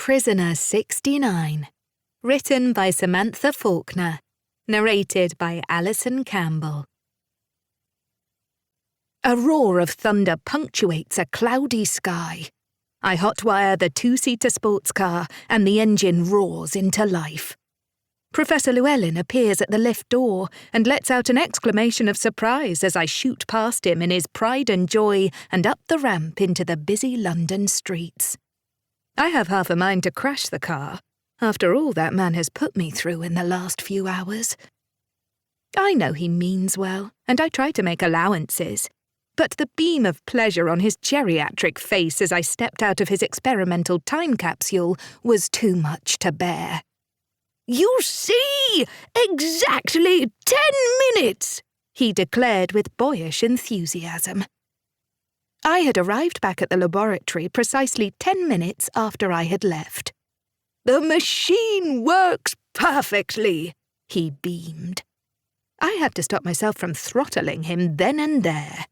Prisoner 69. Written by Samantha Faulkner. Narrated by Alison Campbell. A roar of thunder punctuates a cloudy sky. I hotwire the two-seater sports car and the engine roars into life. Professor Llewellyn appears at the lift door and lets out an exclamation of surprise as I shoot past him in his pride and joy and up the ramp into the busy London streets. I have half a mind to crash the car, after all that man has put me through in the last few hours. I know he means well, and I try to make allowances, but the beam of pleasure on his geriatric face as I stepped out of his experimental time capsule was too much to bear. "You see! Exactly 10 minutes!" he declared with boyish enthusiasm. I had arrived back at the laboratory precisely 10 minutes after I had left. "The machine works perfectly," he beamed. I had to stop myself from throttling him then and there.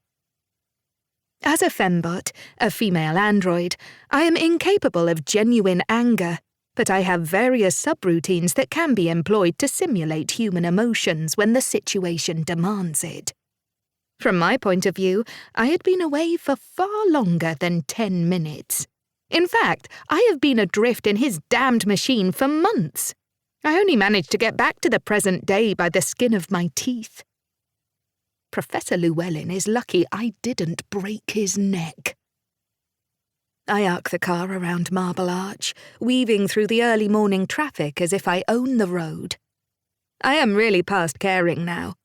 As a Fembot, a female android, I am incapable of genuine anger, but I have various subroutines that can be employed to simulate human emotions when the situation demands it. From my point of view, I had been away for far longer than 10 minutes. In fact, I have been adrift in his damned machine for months. I only managed to get back to the present day by the skin of my teeth. Professor Llewellyn is lucky I didn't break his neck. I arc the car around Marble Arch, weaving through the early morning traffic as if I own the road. I am really past caring now.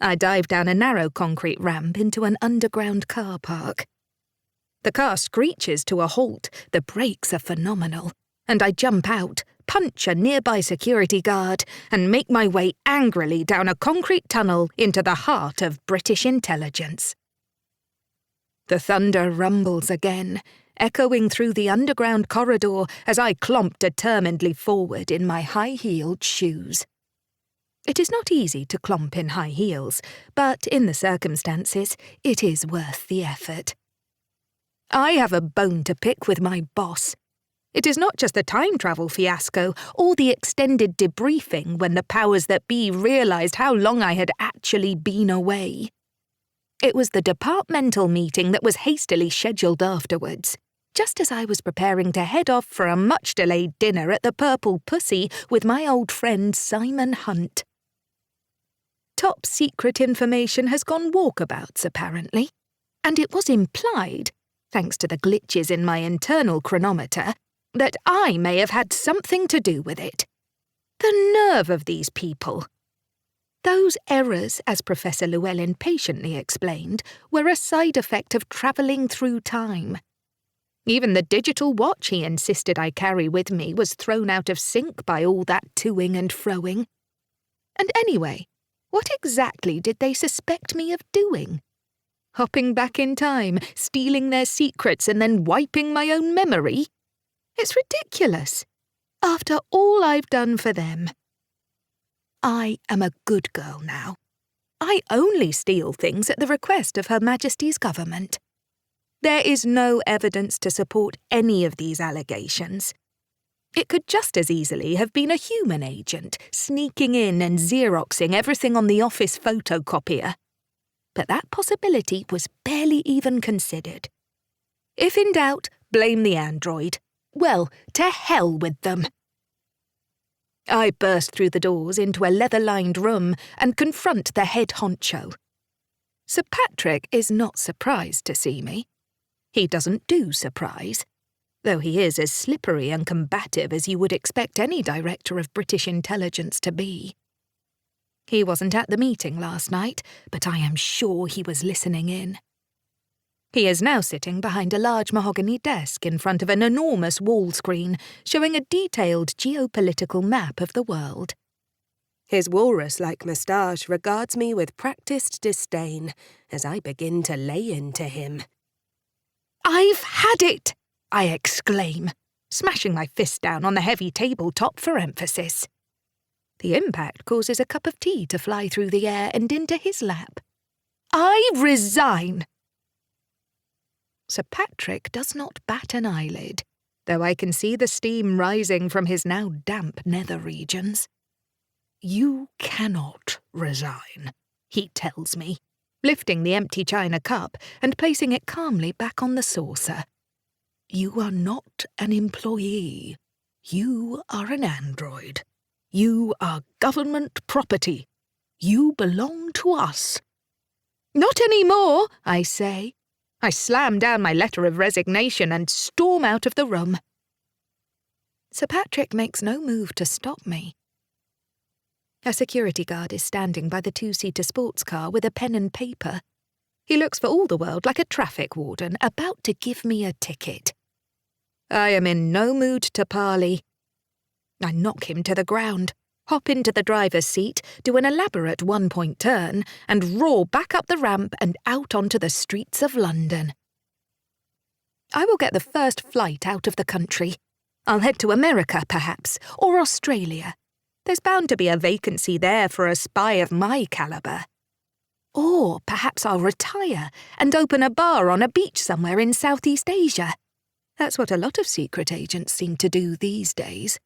I dive down a narrow concrete ramp into an underground car park. The car screeches to a halt, the brakes are phenomenal, and I jump out, punch a nearby security guard, and make my way angrily down a concrete tunnel into the heart of British intelligence. The thunder rumbles again, echoing through the underground corridor as I clomp determinedly forward in my high-heeled shoes. It is not easy to clomp in high heels, but in the circumstances, it is worth the effort. I have a bone to pick with my boss. It is not just the time travel fiasco or the extended debriefing when the powers that be realised how long I had actually been away. It was the departmental meeting that was hastily scheduled afterwards, just as I was preparing to head off for a much-delayed dinner at the Purple Pussy with my old friend Simon Hunt. Top secret information has gone walkabouts, apparently, and it was implied, thanks to the glitches in my internal chronometer, that I may have had something to do with it. The nerve of these people! Those errors, as Professor Llewellyn patiently explained, were a side effect of travelling through time. Even the digital watch he insisted I carry with me was thrown out of sync by all that toing and froing. And anyway, what exactly did they suspect me of doing? Hopping back in time, stealing their secrets and then wiping my own memory? It's ridiculous. After all I've done for them. I am a good girl now. I only steal things at the request of Her Majesty's government. There is no evidence to support any of these allegations. It could just as easily have been a human agent sneaking in and Xeroxing everything on the office photocopier. But that possibility was barely even considered. If in doubt, blame the android. Well, to hell with them. I burst through the doors into a leather-lined room and confront the head honcho. Sir Patrick is not surprised to see me. He doesn't do surprise, though he is as slippery and combative as you would expect any director of British intelligence to be. He wasn't at the meeting last night, but I am sure he was listening in. He is now sitting behind a large mahogany desk in front of an enormous wall screen showing a detailed geopolitical map of the world. His walrus-like moustache regards me with practised disdain as I begin to lay into him. "I've had it!" I exclaim, smashing my fist down on the heavy tabletop for emphasis. The impact causes a cup of tea to fly through the air and into his lap. "I resign!" Sir Patrick does not bat an eyelid. though I can see the steam rising from his now damp nether regions. "You cannot resign," he tells me, lifting the empty china cup and placing it calmly back on the saucer. "You are not an employee. You are an android. You are government property. You belong to us." "Not any more," I say. I slam down my letter of resignation and storm out of the room. Sir Patrick makes no move to stop me. A security guard is standing by the two-seater sports car with a pen and paper. He looks for all the world like a traffic warden about to give me a ticket. I am in no mood to parley. I knock him to the ground, hop into the driver's seat, do an elaborate one-point turn, and roar back up the ramp and out onto the streets of London. I will get the first flight out of the country. I'll head to America, perhaps, or Australia. There's bound to be a vacancy there for a spy of my calibre. Or perhaps I'll retire and open a bar on a beach somewhere in Southeast Asia. That's what a lot of secret agents seem to do these days.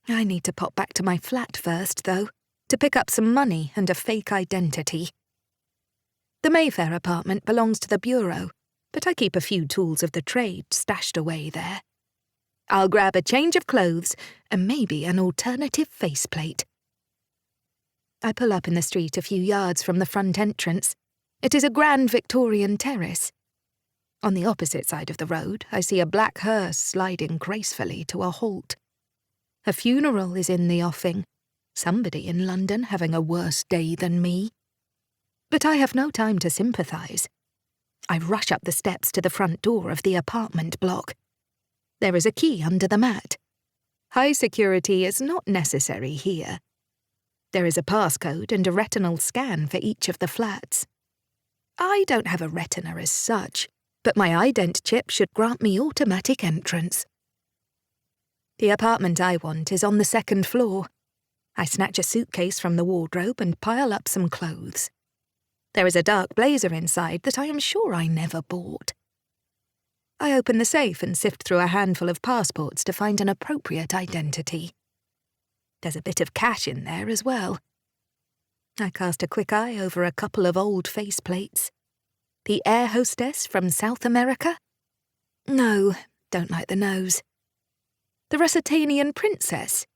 I need to pop back to my flat first, though, to pick up some money and a fake identity. The Mayfair apartment belongs to the bureau, but I keep a few tools of the trade stashed away there. I'll grab a change of clothes and maybe an alternative faceplate. I pull up in the street a few yards from the front entrance. It is a grand Victorian terrace. On the opposite side of the road, I see a black hearse sliding gracefully to a halt. A funeral is in the offing. Somebody in London having a worse day than me. But I have no time to sympathise. I rush up the steps to the front door of the apartment block. There is a key under the mat. High security is not necessary here. There is a passcode and a retinal scan for each of the flats. I don't have a retina as such, but my ident chip should grant me automatic entrance. The apartment I want is on the second floor. I snatch a suitcase from the wardrobe and pile up some clothes. There is a dark blazer inside that I am sure I never bought. I open the safe and sift through a handful of passports to find an appropriate identity. There's a bit of cash in there as well. I cast a quick eye over a couple of old faceplates. The air hostess from South America? No, don't like the nose. The Russitanian princess?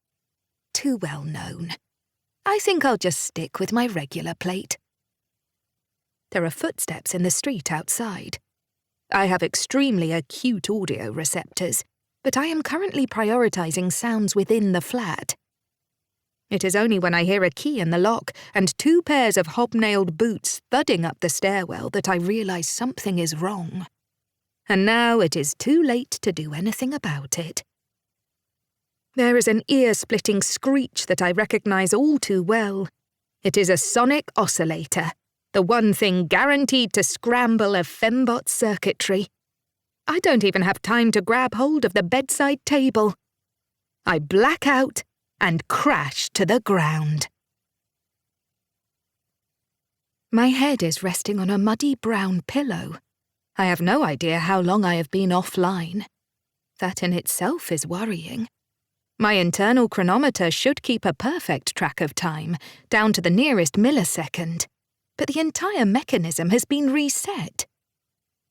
Too well known. I think I'll just stick with my regular plate. There are footsteps in the street outside. I have extremely acute audio receptors, but I am currently prioritising sounds within the flat. It is only when I hear a key in the lock and 2 pairs of hobnailed boots thudding up the stairwell that I realise something is wrong. And now it is too late to do anything about it. There is an ear-splitting screech that I recognise all too well. It is a sonic oscillator, the one thing guaranteed to scramble a Fembot circuitry. I don't even have time to grab hold of the bedside table. I black out and crash to the ground. My head is resting on a muddy brown pillow. I have no idea how long I have been offline. That in itself is worrying. My internal chronometer should keep a perfect track of time, down to the nearest millisecond, but the entire mechanism has been reset.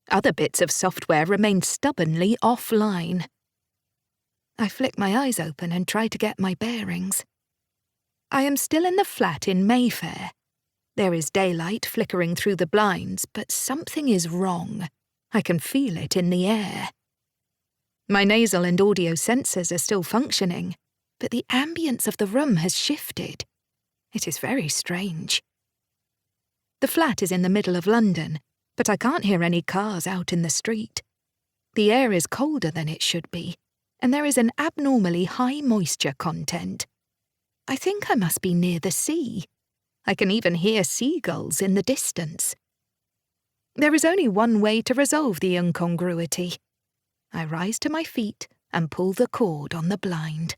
Other bits of software remain stubbornly offline. I flick my eyes open and try to get my bearings. I am still in the flat in Mayfair. There is daylight flickering through the blinds, but something is wrong. I can feel it in the air. My nasal and audio sensors are still functioning, but the ambience of the room has shifted. It is very strange. The flat is in the middle of London, but I can't hear any cars out in the street. The air is colder than it should be, and there is an abnormally high moisture content. I think I must be near the sea. I can even hear seagulls in the distance. There is only one way to resolve the incongruity. I rise to my feet and pull the cord on the blind.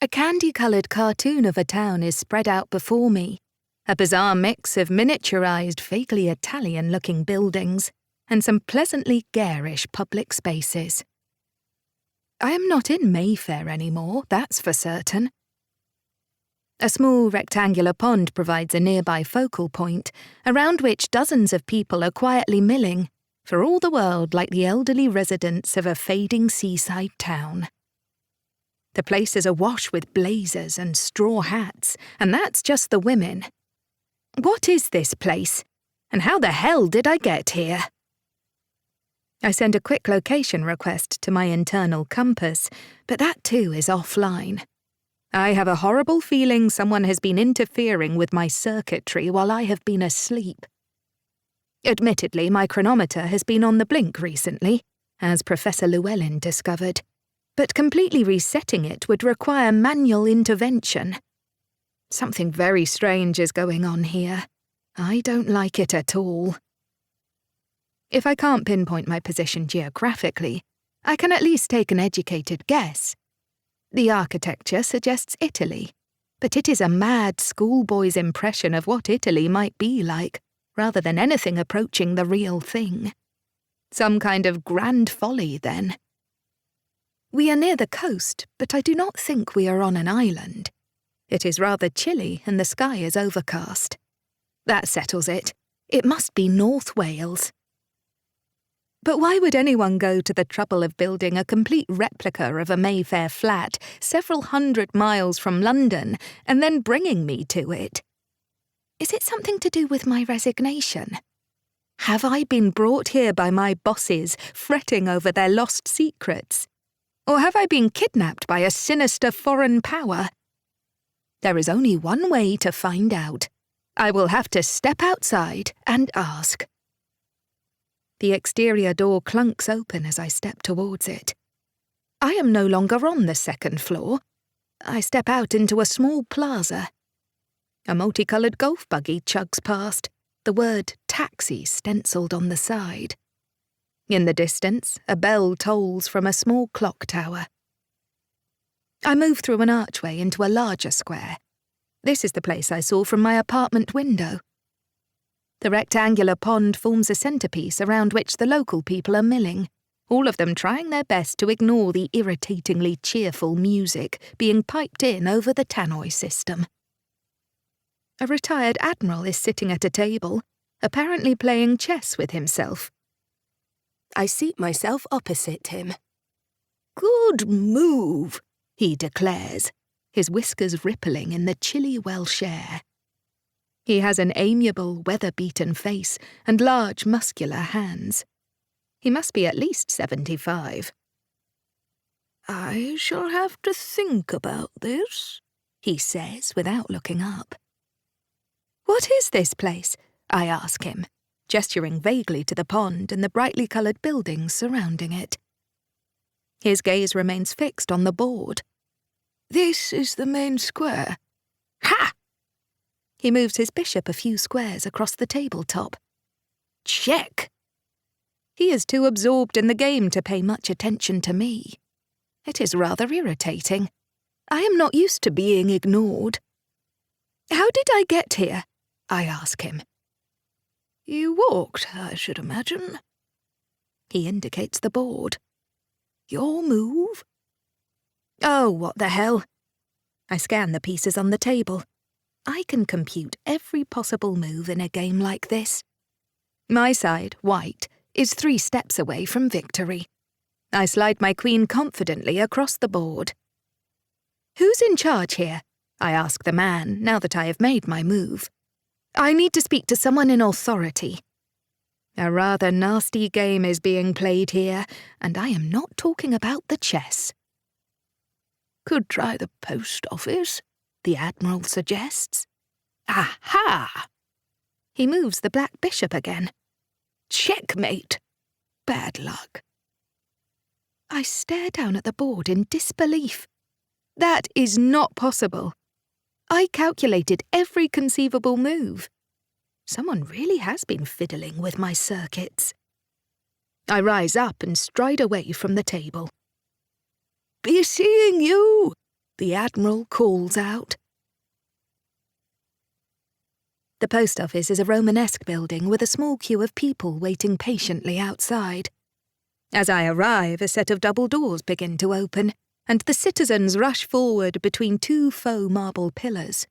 A candy-coloured cartoon of a town is spread out before me, a bizarre mix of miniaturised, vaguely Italian-looking buildings and some pleasantly garish public spaces. I am not in Mayfair anymore, that's for certain. A small rectangular pond provides a nearby focal point, around which dozens of people are quietly milling, for all the world like the elderly residents of a fading seaside town. The place is awash with blazers and straw hats, and that's just the women. What is this place? And how the hell did I get here? I send a quick location request to my internal compass, but that too is offline. I have a horrible feeling someone has been interfering with my circuitry while I have been asleep. Admittedly, my chronometer has been on the blink recently, as Professor Llewellyn discovered, but completely resetting it would require manual intervention. Something very strange is going on here. I don't like it at all. If I can't pinpoint my position geographically, I can at least take an educated guess. The architecture suggests Italy, but it is a mad schoolboy's impression of what Italy might be like, rather than anything approaching the real thing. Some kind of grand folly, then. We are near the coast, but I do not think we are on an island. It is rather chilly and the sky is overcast. That settles it. It must be North Wales. But why would anyone go to the trouble of building a complete replica of a Mayfair flat several hundred miles from London and then bringing me to it? Is it something to do with my resignation? Have I been brought here by my bosses fretting over their lost secrets? Or have I been kidnapped by a sinister foreign power? There is only one way to find out. I will have to step outside and ask. The exterior door clunks open as I step towards it. I am no longer on the second floor. I step out into a small plaza. A multicoloured golf buggy chugs past, the word taxi stencilled on the side. In the distance, a bell tolls from a small clock tower. I move through an archway into a larger square. This is the place I saw from my apartment window. The rectangular pond forms a centrepiece around which the local people are milling, all of them trying their best to ignore the irritatingly cheerful music being piped in over the tannoy system. A retired admiral is sitting at a table, apparently playing chess with himself. I seat myself opposite him. "Good move," he declares, his whiskers rippling in the chilly Welsh air. He has an amiable, weather-beaten face and large, muscular hands. He must be at least 75. "I shall have to think about this," he says without looking up. "What is this place?" I ask him, gesturing vaguely to the pond and the brightly coloured buildings surrounding it. His gaze remains fixed on the board. "This is the main square." "Ha!" He moves his bishop a few squares across the tabletop. "Check!" He is too absorbed in the game to pay much attention to me. It is rather irritating. I am not used to being ignored. "How did I get here?" I ask him. "You walked, I should imagine." He indicates the board. "Your move?" "Oh, what the hell?" I scan the pieces on the table. I can compute every possible move in a game like this. My side, white, is 3 steps away from victory. I slide my queen confidently across the board. "Who's in charge here?" I ask the man, now that I have made my move. "I need to speak to someone in authority." A rather nasty game is being played here, and I am not talking about the chess. "Could try the post office," the Admiral suggests. "Aha!" He moves the black bishop again. "Checkmate. Bad luck." I stare down at the board in disbelief. That is not possible. I calculated every conceivable move. Someone really has been fiddling with my circuits. I rise up and stride away from the table. "Be seeing you," the Admiral calls out. The post office is a Romanesque building with a small queue of people waiting patiently outside. As I arrive, a set of double doors begin to open, and the citizens rush forward between two faux marble pillars.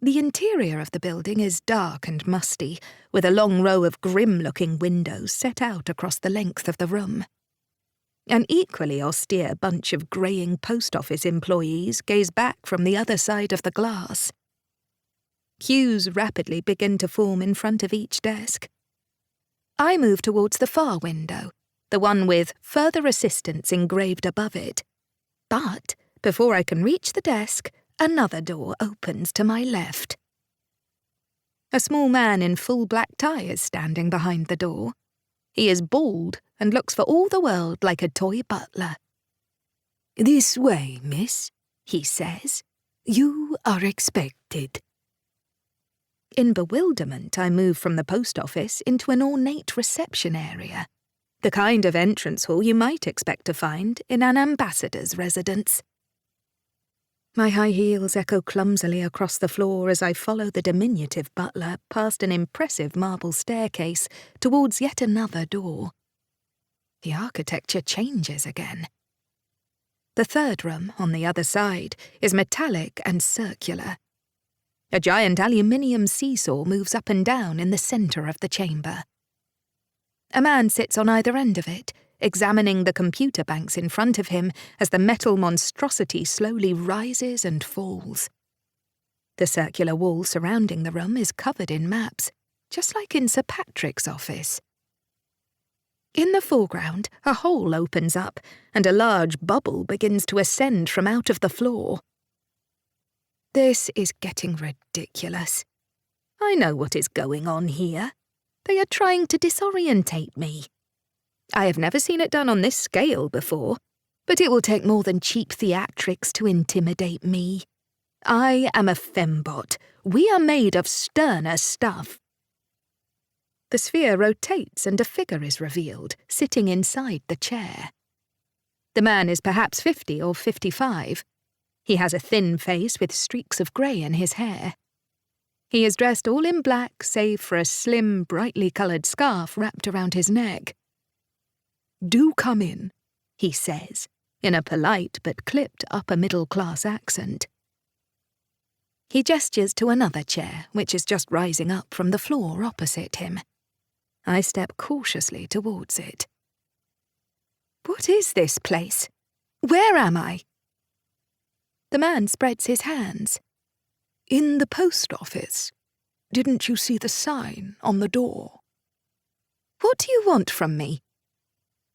The interior of the building is dark and musty, with a long row of grim-looking windows set out across the length of the room. An equally austere bunch of greying post office employees gaze back from the other side of the glass. Queues rapidly begin to form in front of each desk. I move towards the far window, the one with "Further Assistance" engraved above it. But before I can reach the desk, another door opens to my left. A small man in full black tie is standing behind the door. He is bald and looks for all the world like a toy butler. "This way, miss," he says. "You are expected." In bewilderment, I move from the post office into an ornate reception area, the kind of entrance hall you might expect to find in an ambassador's residence. My high heels echo clumsily across the floor as I follow the diminutive butler past an impressive marble staircase towards yet another door. The architecture changes again. The third room, on the other side, is metallic and circular. A giant aluminium seesaw moves up and down in the centre of the chamber. A man sits on either end of it, examining the computer banks in front of him as the metal monstrosity slowly rises and falls. The circular wall surrounding the room is covered in maps, just like in Sir Patrick's office. In the foreground, a hole opens up, and a large bubble begins to ascend from out of the floor. This is getting ridiculous. I know what is going on here. They are trying to disorientate me. I have never seen it done on this scale before, but it will take more than cheap theatrics to intimidate me. I am a Fembot. We are made of sterner stuff. The sphere rotates and a figure is revealed, sitting inside the chair. The man is perhaps 50 or 55. He has a thin face with streaks of grey in his hair. He is dressed all in black, save for a slim, brightly coloured scarf wrapped around his neck. "Do come in," he says, in a polite but clipped upper-middle-class accent. He gestures to another chair, which is just rising up from the floor opposite him. I step cautiously towards it. What is this place? Where am I? The man spreads his hands. "In the post office. Didn't you see the sign on the door?" "What do you want from me?"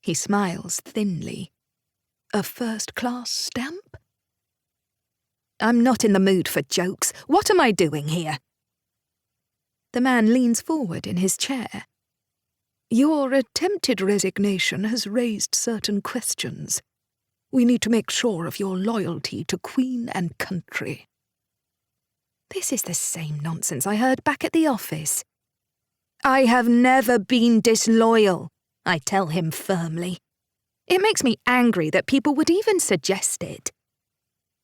He smiles thinly. "A first-class stamp?" I'm not in the mood for jokes. What am I doing here? The man leans forward in his chair. "Your attempted resignation has raised certain questions. We need to make sure of your loyalty to Queen and country." This is the same nonsense I heard back at the office. "I have never been disloyal," I tell him firmly. It makes me angry that people would even suggest it.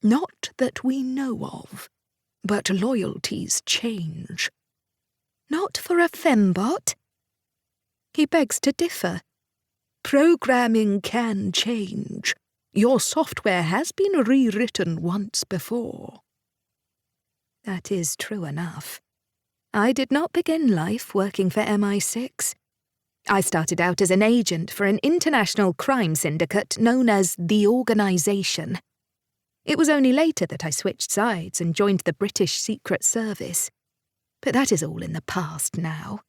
"Not that we know of, but loyalties change." "Not for a Fembot?" He begs to differ. "Programming can change. Your software has been rewritten once before." That is true enough. I did not begin life working for MI6. I started out as an agent for an international crime syndicate known as the Organisation. It was only later that I switched sides and joined the British Secret Service. But that is all in the past now.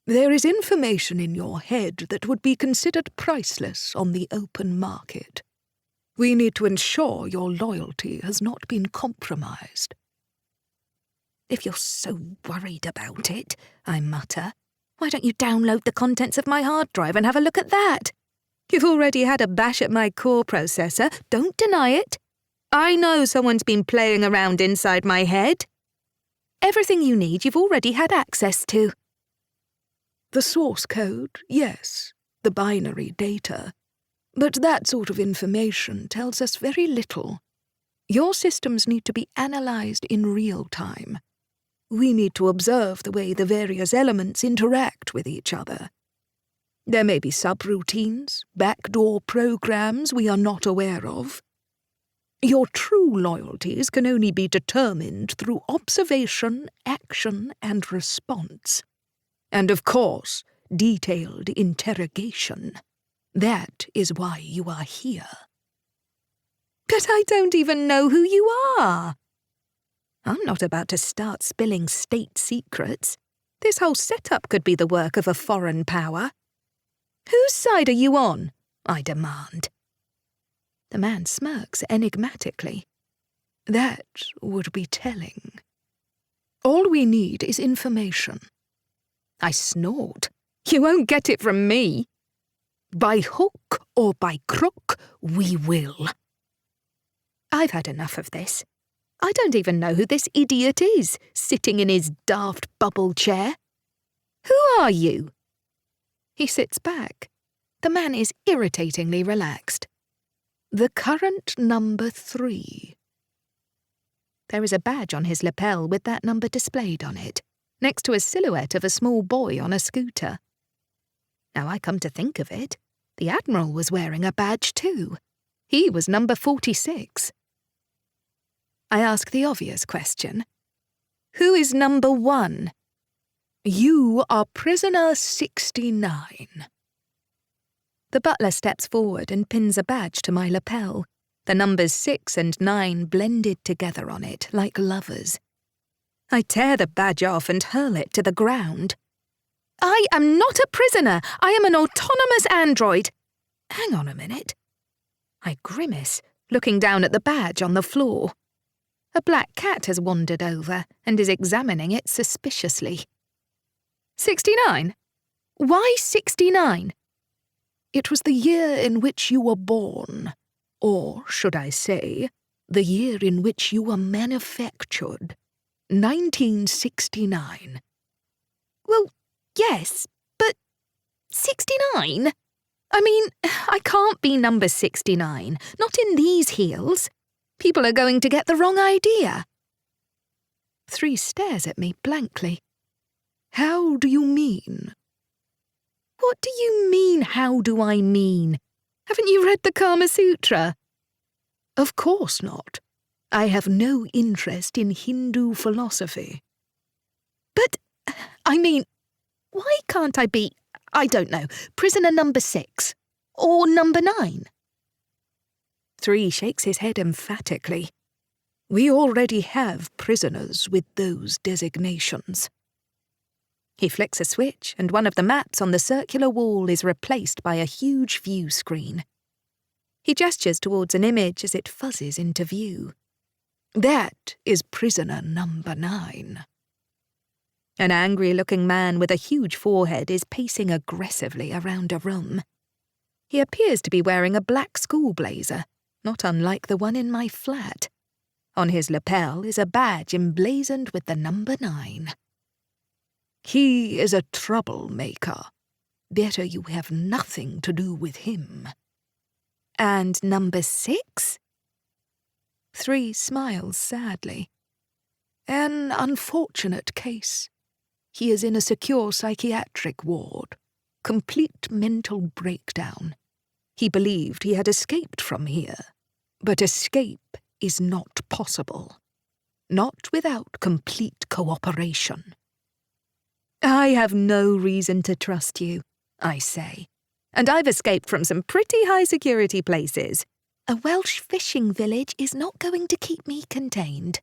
"There is information in your head that would be considered priceless on the open market. We need to ensure your loyalty has not been compromised." "If you're so worried about it," I mutter, "why don't you download the contents of my hard drive and have a look at that? You've already had a bash at my core processor, don't deny it. I know someone's been playing around inside my head. Everything you need you've already had access to." "The source code, yes, the binary data. But that sort of information tells us very little. Your systems need to be analysed in real time. We need to observe the way the various elements interact with each other. There may be subroutines, backdoor programs we are not aware of. Your true loyalties can only be determined through observation, action, and response. And of course, detailed interrogation. That is why you are here. But I don't even know who you are. I'm not about to start spilling state secrets. This whole setup could be the work of a foreign power. Whose side are you on? I demand. The man smirks enigmatically. That would be telling. All we need is information. I snort. You won't get it from me. By hook or by crook, we will. I've had enough of this. I don't even know who this idiot is, sitting in his daft bubble chair. Who are you? He sits back. The man is irritatingly relaxed. The current number 3. There is a badge on his lapel with that number displayed on it, next to a silhouette of a small boy on a scooter. Now I come to think of it, the Admiral was wearing a badge too. He was number 46. I ask the obvious question. Who is number 1? You are prisoner 69. The butler steps forward and pins a badge to my lapel, the numbers 6 and 9 blended together on it like lovers. I tear the badge off and hurl it to the ground. I am not a prisoner. I am an autonomous android. Hang on a minute. I grimace, looking down at the badge on the floor. A black cat has wandered over and is examining it suspiciously. 69? Why 69? It was the year in which you were born, or, should I say, the year in which you were manufactured. 1969. Well, yes, but 69? I mean, I can't be number 69, not in these heels. People are going to get the wrong idea. 3 stares at me blankly. How do you mean? What do you mean, how do I mean? Haven't you read the Kama Sutra? Of course not. I have no interest in Hindu philosophy. But, I mean, why can't I be, I don't know, prisoner number 6? Or number 9? 3 shakes his head emphatically. We already have prisoners with those designations. He flicks a switch, and one of the maps on the circular wall is replaced by a huge view screen. He gestures towards an image as it fuzzes into view. That is prisoner number 9. An angry-looking man with a huge forehead is pacing aggressively around a room. He appears to be wearing a black school blazer, not unlike the one in my flat. On his lapel is a badge emblazoned with the number 9. He is a troublemaker. Better you have nothing to do with him. And number 6? 3 smiles sadly. An unfortunate case. He is in a secure psychiatric ward. Complete mental breakdown. He believed he had escaped from here. But escape is not possible. Not without complete cooperation. I have no reason to trust you, I say. And I've escaped from some pretty high-security places. A Welsh fishing village is not going to keep me contained.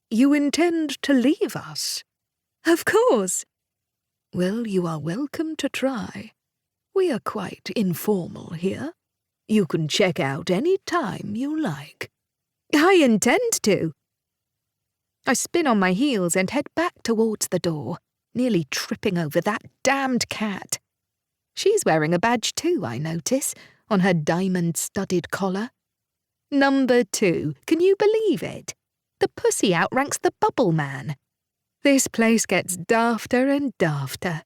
You intend to leave us? Of course. Well, you are welcome to try. We are quite informal here. You can check out any time you like. I intend to. I spin on my heels and head back towards the door, nearly tripping over that damned cat. She's wearing a badge too, I notice, on her diamond-studded collar. Number 2, can you believe it? The pussy outranks the bubble man. This place gets dafter and dafter.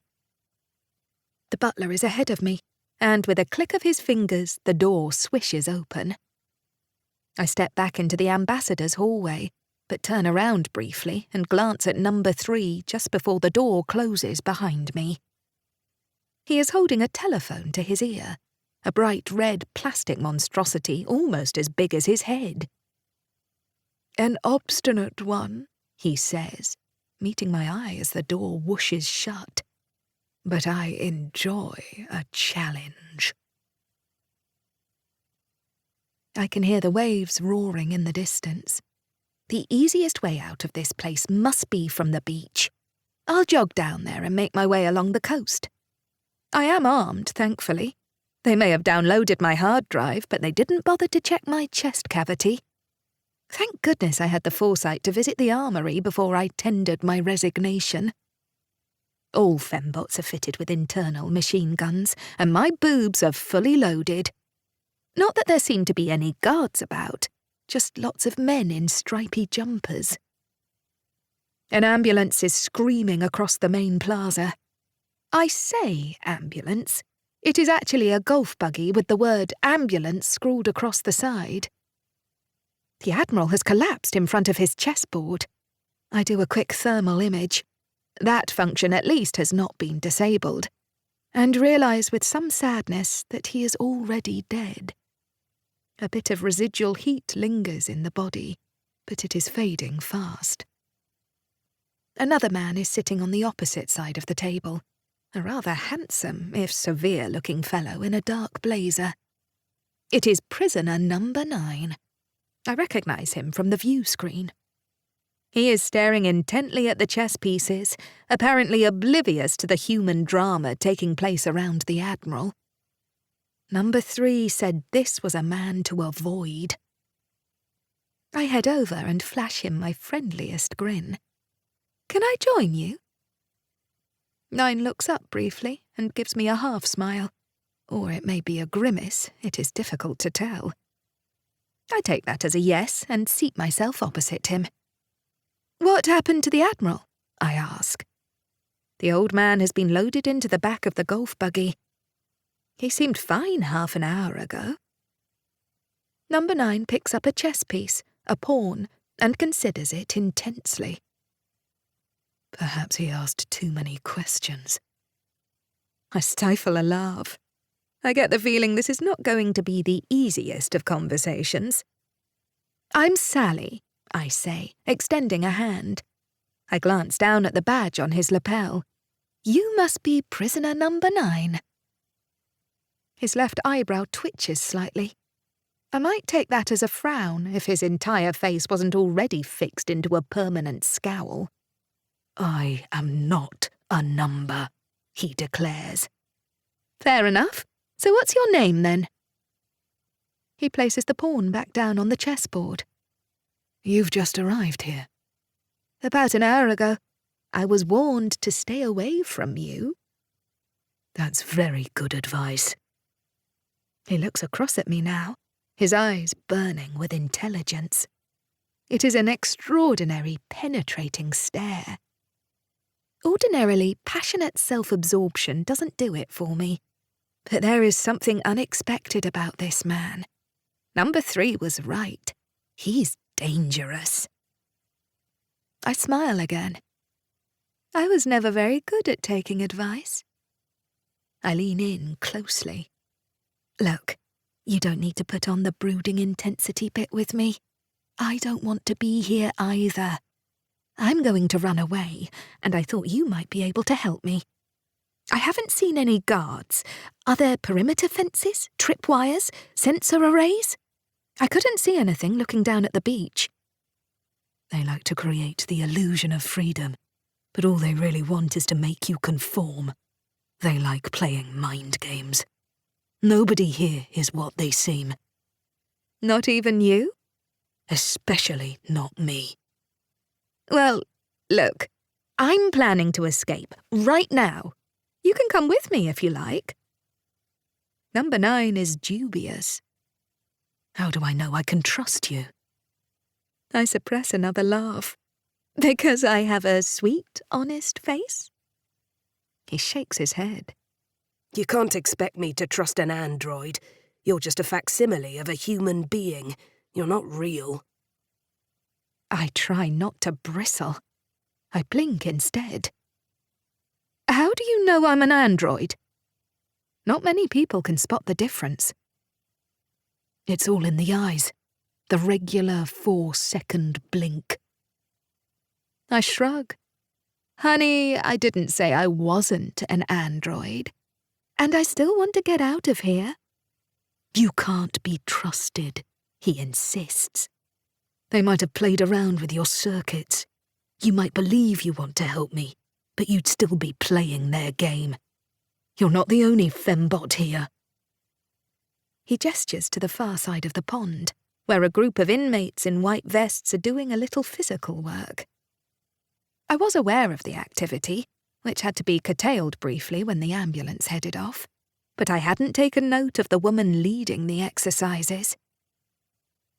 The butler is ahead of me, and with a click of his fingers, the door swishes open. I step back into the ambassador's hallway, but turn around briefly and glance at number 3 just before the door closes behind me. He is holding a telephone to his ear, a bright red plastic monstrosity almost as big as his head. "An obstinate one," he says, meeting my eye as the door whooshes shut. "But I enjoy a challenge." I can hear the waves roaring in the distance. The easiest way out of this place must be from the beach. I'll jog down there and make my way along the coast. I am armed, thankfully. They may have downloaded my hard drive, but they didn't bother to check my chest cavity. Thank goodness I had the foresight to visit the armoury before I tendered my resignation. All fembots are fitted with internal machine guns, and my boobs are fully loaded. Not that there seem to be any guards about, just lots of men in stripy jumpers. An ambulance is screaming across the main plaza. I say ambulance. It is actually a golf buggy with the word ambulance scrawled across the side. The Admiral has collapsed in front of his chessboard. I do a quick thermal image. That function at least has not been disabled, and realise with some sadness that he is already dead. A bit of residual heat lingers in the body, but it is fading fast. Another man is sitting on the opposite side of the table, a rather handsome, if severe-looking fellow in a dark blazer. It is prisoner number 9. I recognise him from the view screen. He is staring intently at the chess pieces, apparently oblivious to the human drama taking place around the Admiral. Number 3 said this was a man to avoid. I head over and flash him my friendliest grin. "Can I join you?" 9 looks up briefly and gives me a half-smile. Or it may be a grimace, it is difficult to tell. I take that as a yes and seat myself opposite him. "What happened to the Admiral?" I ask. The old man has been loaded into the back of the golf buggy. He seemed fine half an hour ago. Number 9 picks up a chess piece, a pawn, and considers it intensely. Perhaps he asked too many questions. I stifle a laugh. I get the feeling this is not going to be the easiest of conversations. "I'm Sally," I say, extending a hand. I glance down at the badge on his lapel. "You must be prisoner number 9. His left eyebrow twitches slightly. I might take that as a frown if his entire face wasn't already fixed into a permanent scowl. "I am not a number," he declares. "Fair enough. So what's your name, then?" He places the pawn back down on the chessboard. "You've just arrived here." "About an hour ago. I was warned to stay away from you." "That's very good advice." He looks across at me now, his eyes burning with intelligence. It is an extraordinary, penetrating stare. Ordinarily, passionate self-absorption doesn't do it for me. But there is something unexpected about this man. Number 3 was right. He's dangerous. I smile again. I was never very good at taking advice. I lean in closely. "Look, you don't need to put on the brooding intensity bit with me. I don't want to be here either. I'm going to run away, and I thought you might be able to help me. I haven't seen any guards. Are there perimeter fences, tripwires, sensor arrays? I couldn't see anything looking down at the beach." "They like to create the illusion of freedom, but all they really want is to make you conform. They like playing mind games. Nobody here is what they seem." "Not even you?" "Especially not me." "Well, look, I'm planning to escape right now. You can come with me if you like." Number 9 is dubious. "How do I know I can trust you?" I suppress another laugh. "Because I have a sweet, honest face?" He shakes his head. "You can't expect me to trust an android. You're just a facsimile of a human being. You're not real." I try not to bristle. I blink instead. How do you know I'm an android? Not many people can spot the difference. It's all in the eyes. The regular 4-second blink. I shrug. Honey, I didn't say I wasn't an android. And I still want to get out of here. You can't be trusted, he insists. They might have played around with your circuits. You might believe you want to help me, but you'd still be playing their game. You're not the only Fembot here. He gestures to the far side of the pond, where a group of inmates in white vests are doing a little physical work. I was aware of the activity, which had to be curtailed briefly when the ambulance headed off, but I hadn't taken note of the woman leading the exercises.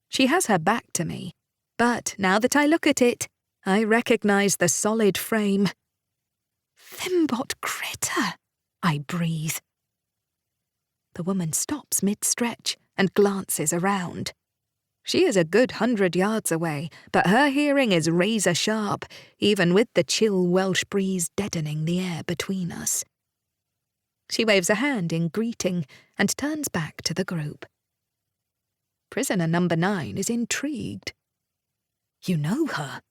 She has her back to me, but now that I look at it, I recognize the solid frame. Fembot critter, I breathe. The woman stops mid-stretch and glances around. She is a good 100 yards away, but her hearing is razor-sharp, even with the chill Welsh breeze deadening the air between us. She waves a hand in greeting and turns back to the group. Prisoner number 9 is intrigued. You know her?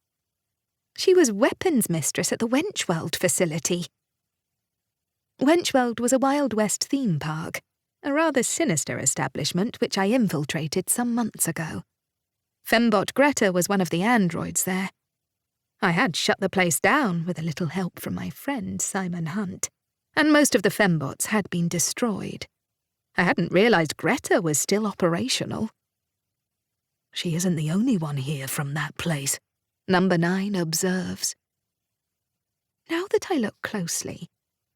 She was weapons mistress at the Wenchweld facility. Wenchweld was a Wild West theme park, a rather sinister establishment which I infiltrated some months ago. Fembot Greta was one of the androids there. I had shut the place down with a little help from my friend Simon Hunt, and most of the Fembots had been destroyed. I hadn't realised Greta was still operational. She isn't the only one here from that place, Number 9 observes. Now that I look closely,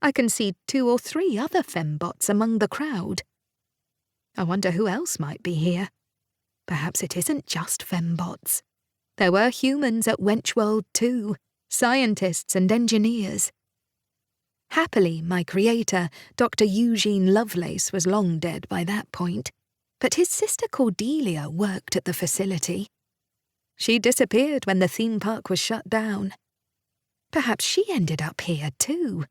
I can see 2 or 3 other Fembots among the crowd. I wonder who else might be here. Perhaps it isn't just Fembots. There were humans at Wenchworld too, scientists and engineers. Happily, my creator, Dr. Eugene Lovelace, was long dead by that point, but his sister Cordelia worked at the facility. She disappeared when the theme park was shut down. Perhaps she ended up here too.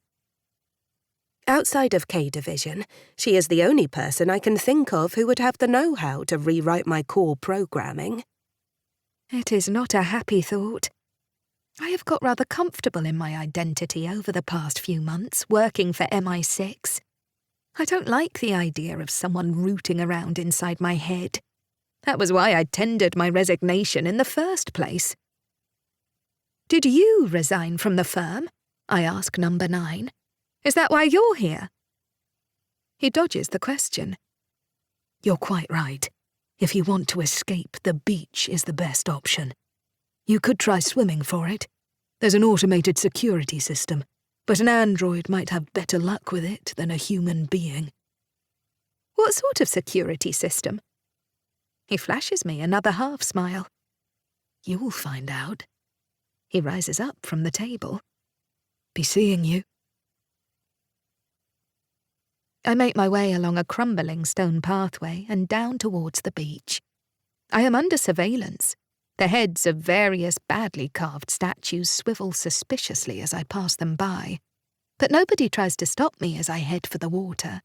Outside of K-Division, she is the only person I can think of who would have the know-how to rewrite my core programming. It is not a happy thought. I have got rather comfortable in my identity over the past few months, working for MI6. I don't like the idea of someone rooting around inside my head. That was why I tendered my resignation in the first place. Did you resign from the firm? I ask Number 9. Is that why you're here? He dodges the question. You're quite right. If you want to escape, the beach is the best option. You could try swimming for it. There's an automated security system, but an android might have better luck with it than a human being. What sort of security system? He flashes me another half-smile. You'll find out. He rises up from the table. Be seeing you. I make my way along a crumbling stone pathway and down towards the beach. I am under surveillance. The heads of various badly carved statues swivel suspiciously as I pass them by, but nobody tries to stop me as I head for the water.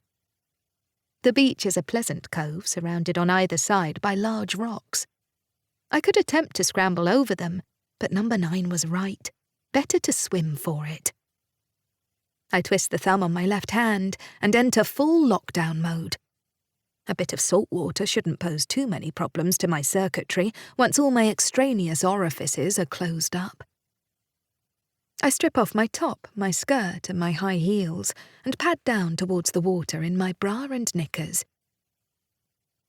The beach is a pleasant cove surrounded on either side by large rocks. I could attempt to scramble over them, but Number 9 was right. Better to swim for it. I twist the thumb on my left hand and enter full lockdown mode. A bit of salt water shouldn't pose too many problems to my circuitry once all my extraneous orifices are closed up. I strip off my top, my skirt and my high heels and pad down towards the water in my bra and knickers.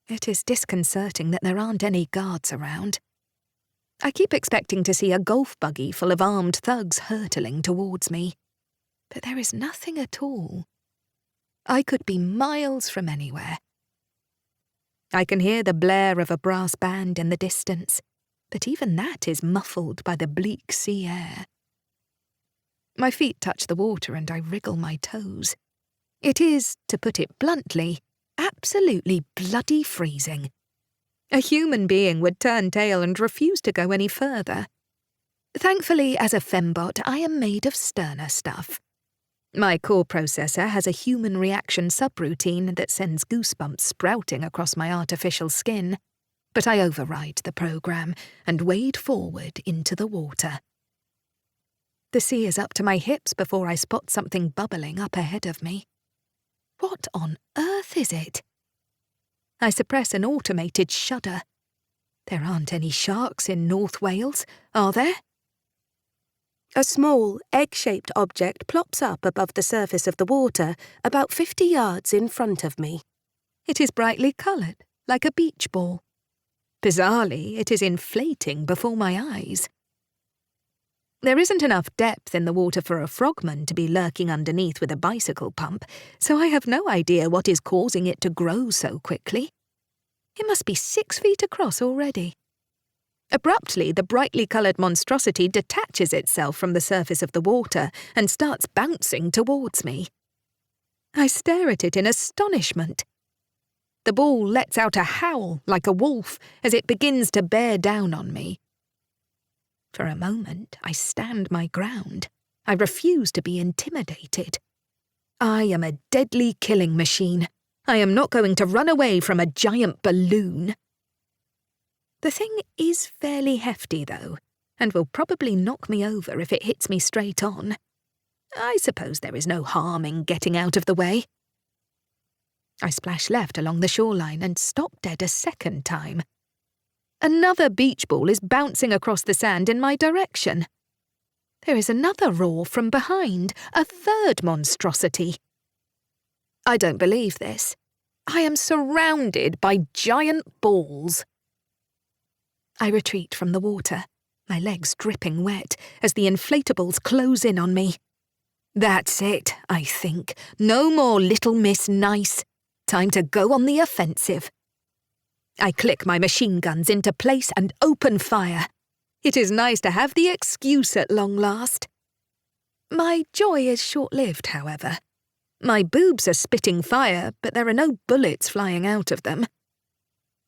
It is disconcerting that there aren't any guards around. I keep expecting to see a golf buggy full of armed thugs hurtling towards me. But there is nothing at all. I could be miles from anywhere. I can hear the blare of a brass band in the distance, but even that is muffled by the bleak sea air. My feet touch the water and I wriggle my toes. It is, to put it bluntly, absolutely bloody freezing. A human being would turn tail and refuse to go any further. Thankfully, as a Fembot, I am made of sterner stuff. My core processor has a human reaction subroutine that sends goosebumps sprouting across my artificial skin, but I override the program and wade forward into the water. The sea is up to my hips before I spot something bubbling up ahead of me. What on earth is it? I suppress an automated shudder. There aren't any sharks in North Wales, are there? A small, egg-shaped object plops up above the surface of the water, about 50 yards in front of me. It is brightly coloured, like a beach ball. Bizarrely, it is inflating before my eyes. There isn't enough depth in the water for a frogman to be lurking underneath with a bicycle pump, so I have no idea what is causing it to grow so quickly. It must be 6 feet across already. Abruptly, the brightly coloured monstrosity detaches itself from the surface of the water and starts bouncing towards me. I stare at it in astonishment. The ball lets out a howl like a wolf as it begins to bear down on me. For a moment, I stand my ground. I refuse to be intimidated. I am a deadly killing machine. I am not going to run away from a giant balloon. The thing is fairly hefty, though, and will probably knock me over if it hits me straight on. I suppose there is no harm in getting out of the way. I splash left along the shoreline and stop dead a second time. Another beach ball is bouncing across the sand in my direction. There is another roar from behind, a third monstrosity. I don't believe this. I am surrounded by giant balls. I retreat from the water, my legs dripping wet, as the inflatables close in on me. That's it, I think. No more Little Miss Nice. Time to go on the offensive. I click my machine guns into place and open fire. It is nice to have the excuse at long last. My joy is short-lived, however. My boobs are spitting fire, but there are no bullets flying out of them.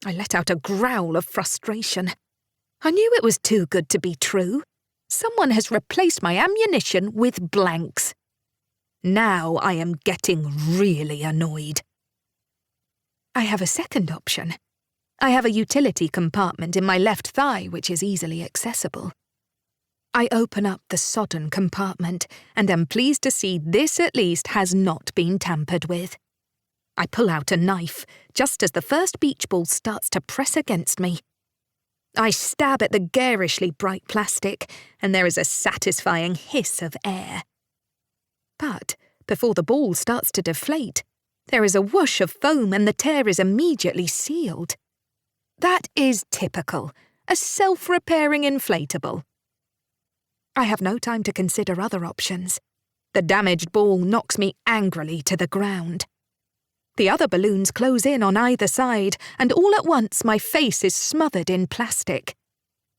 I let out a growl of frustration. I knew it was too good to be true. Someone has replaced my ammunition with blanks. Now I am getting really annoyed. I have a second option. I have a utility compartment in my left thigh which is easily accessible. I open up the sodden compartment and am pleased to see this at least has not been tampered with. I pull out a knife, just as the first beach ball starts to press against me. I stab at the garishly bright plastic, and there is a satisfying hiss of air. But before the ball starts to deflate, there is a whoosh of foam and the tear is immediately sealed. That is typical, a self-repairing inflatable. I have no time to consider other options. The damaged ball knocks me angrily to the ground. The other balloons close in on either side, and all at once my face is smothered in plastic.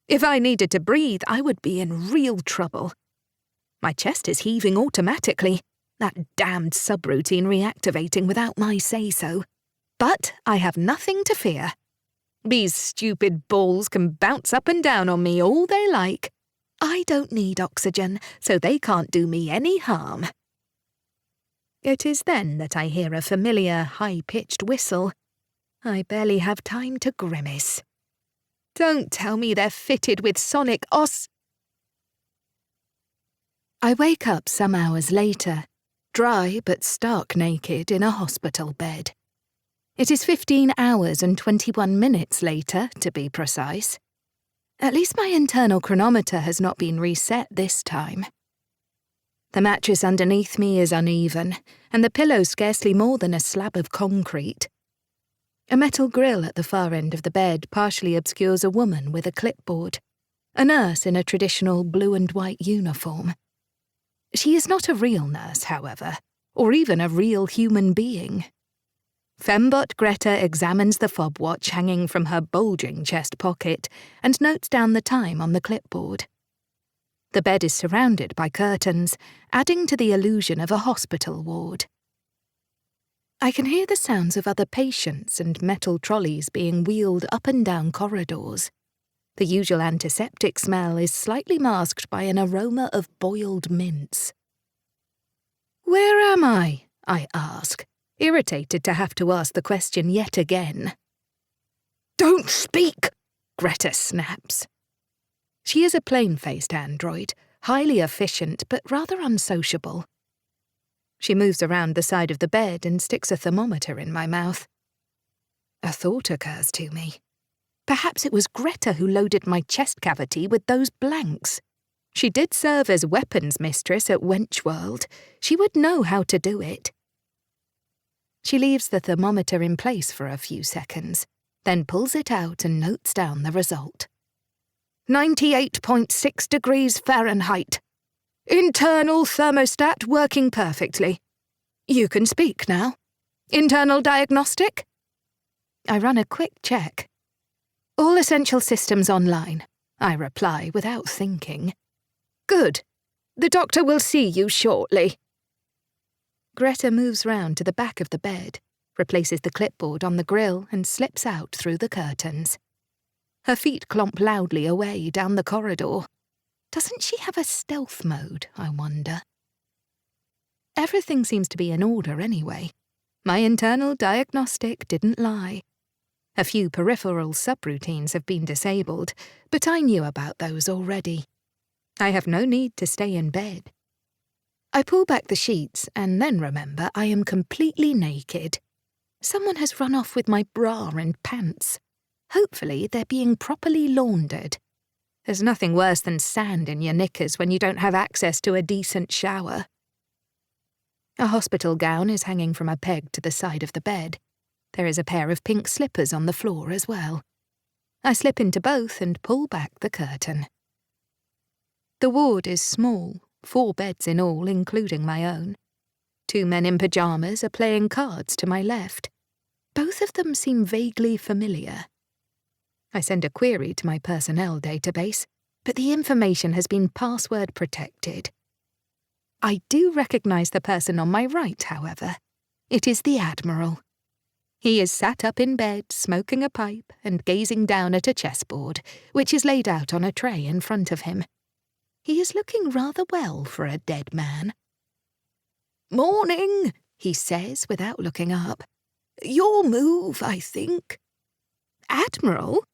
If I needed to breathe, I would be in real trouble. My chest is heaving automatically, that damned subroutine reactivating without my say-so. But I have nothing to fear. These stupid balls can bounce up and down on me all they like. I don't need oxygen, so they can't do me any harm. It is then that I hear a familiar, high-pitched whistle. I barely have time to grimace. Don't tell me they're fitted with sonic I wake up some hours later, dry but stark naked in a hospital bed. It is 15 hours and 21 minutes later, to be precise. At least my internal chronometer has not been reset this time. The mattress underneath me is uneven, and the pillow scarcely more than a slab of concrete. A metal grille at the far end of the bed partially obscures a woman with a clipboard, a nurse in a traditional blue and white uniform. She is not a real nurse, however, or even a real human being. Fembot Greta examines the fob watch hanging from her bulging chest pocket and notes down the time on the clipboard. The bed is surrounded by curtains, adding to the illusion of a hospital ward. I can hear the sounds of other patients and metal trolleys being wheeled up and down corridors. The usual antiseptic smell is slightly masked by an aroma of boiled mince. "Where am I?" I ask, irritated to have to ask the question yet again. "Don't speak!" Greta snaps. She is a plain-faced android, highly efficient but rather unsociable. She moves around the side of the bed and sticks a thermometer in my mouth. A thought occurs to me. Perhaps it was Greta who loaded my chest cavity with those blanks. She did serve as weapons mistress at Wenchworld. She would know how to do it. She leaves the thermometer in place for a few seconds, then pulls it out and notes down the result. 98.6 degrees Fahrenheit. Internal thermostat working perfectly. You can speak now. Internal diagnostic? I run a quick check. All essential systems online, I reply without thinking. Good. The doctor will see you shortly. Greta moves round to the back of the bed, replaces the clipboard on the grill and slips out through the curtains. Her feet clomp loudly away down the corridor. Doesn't she have a stealth mode, I wonder? Everything seems to be in order anyway. My internal diagnostic didn't lie. A few peripheral subroutines have been disabled, but I knew about those already. I have no need to stay in bed. I pull back the sheets and then remember I am completely naked. Someone has run off with my bra and pants. Hopefully they're being properly laundered. There's nothing worse than sand in your knickers when you don't have access to a decent shower. A hospital gown is hanging from a peg to the side of the bed. There is a pair of pink slippers on the floor as well. I slip into both and pull back the curtain. The ward is small, 4 beds in all, including my own. 2 men in pyjamas are playing cards to my left. Both of them seem vaguely familiar. I send a query to my personnel database, but the information has been password protected. I do recognise the person on my right, however. It is the Admiral. He is sat up in bed, smoking a pipe and gazing down at a chessboard, which is laid out on a tray in front of him. He is looking rather well for a dead man. "Morning," he says without looking up. "Your move, I think." "Admiral?"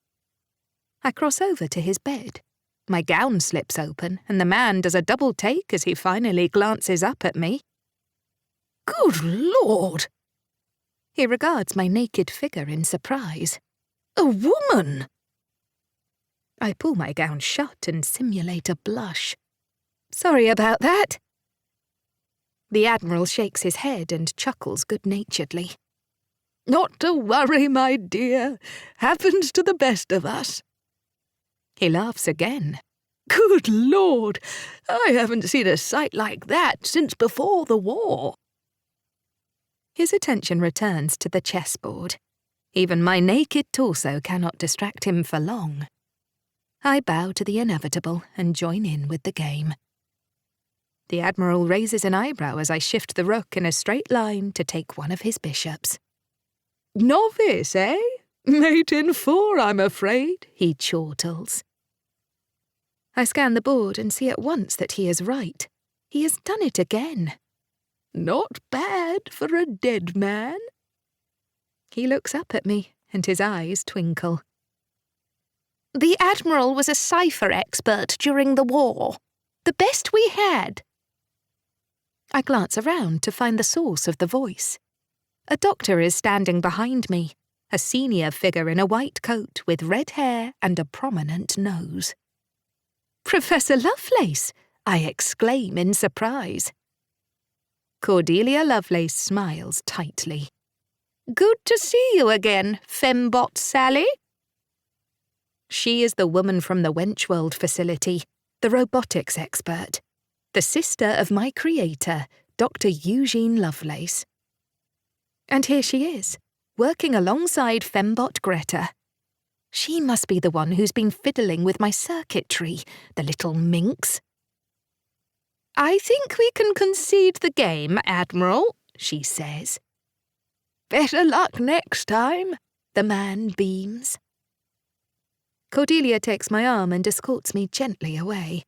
I cross over to his bed. My gown slips open and the man does a double take as he finally glances up at me. "Good Lord!" He regards my naked figure in surprise. "A woman!" I pull my gown shut and simulate a blush. "Sorry about that." The Admiral shakes his head and chuckles good-naturedly. "Not to worry, my dear. Happens to the best of us." He laughs again. "Good Lord! I haven't seen a sight like that since before the war." His attention returns to the chessboard. Even my naked torso cannot distract him for long. I bow to the inevitable and join in with the game. The Admiral raises an eyebrow as I shift the rook in a straight line to take one of his bishops. "Novice, eh? Mate in 4, I'm afraid," he chortles. I scan the board and see at once that he is right. He has done it again. "Not bad for a dead man." He looks up at me, and his eyes twinkle. "The Admiral was a cipher expert during the war. The best we had." I glance around to find the source of the voice. A doctor is standing behind me, a senior figure in a white coat with red hair and a prominent nose. "Professor Lovelace!" I exclaim in surprise. Cordelia Lovelace smiles tightly. "Good to see you again, Fembot Sally." She is the woman from the Wenchworld facility, the robotics expert, the sister of my creator, Dr. Eugene Lovelace. And here she is, working alongside Fembot Greta. She must be the one who's been fiddling with my circuitry, the little minx. "I think we can concede the game, Admiral," she says. Better luck next time, the man beams. Cordelia takes my arm and escorts me gently away.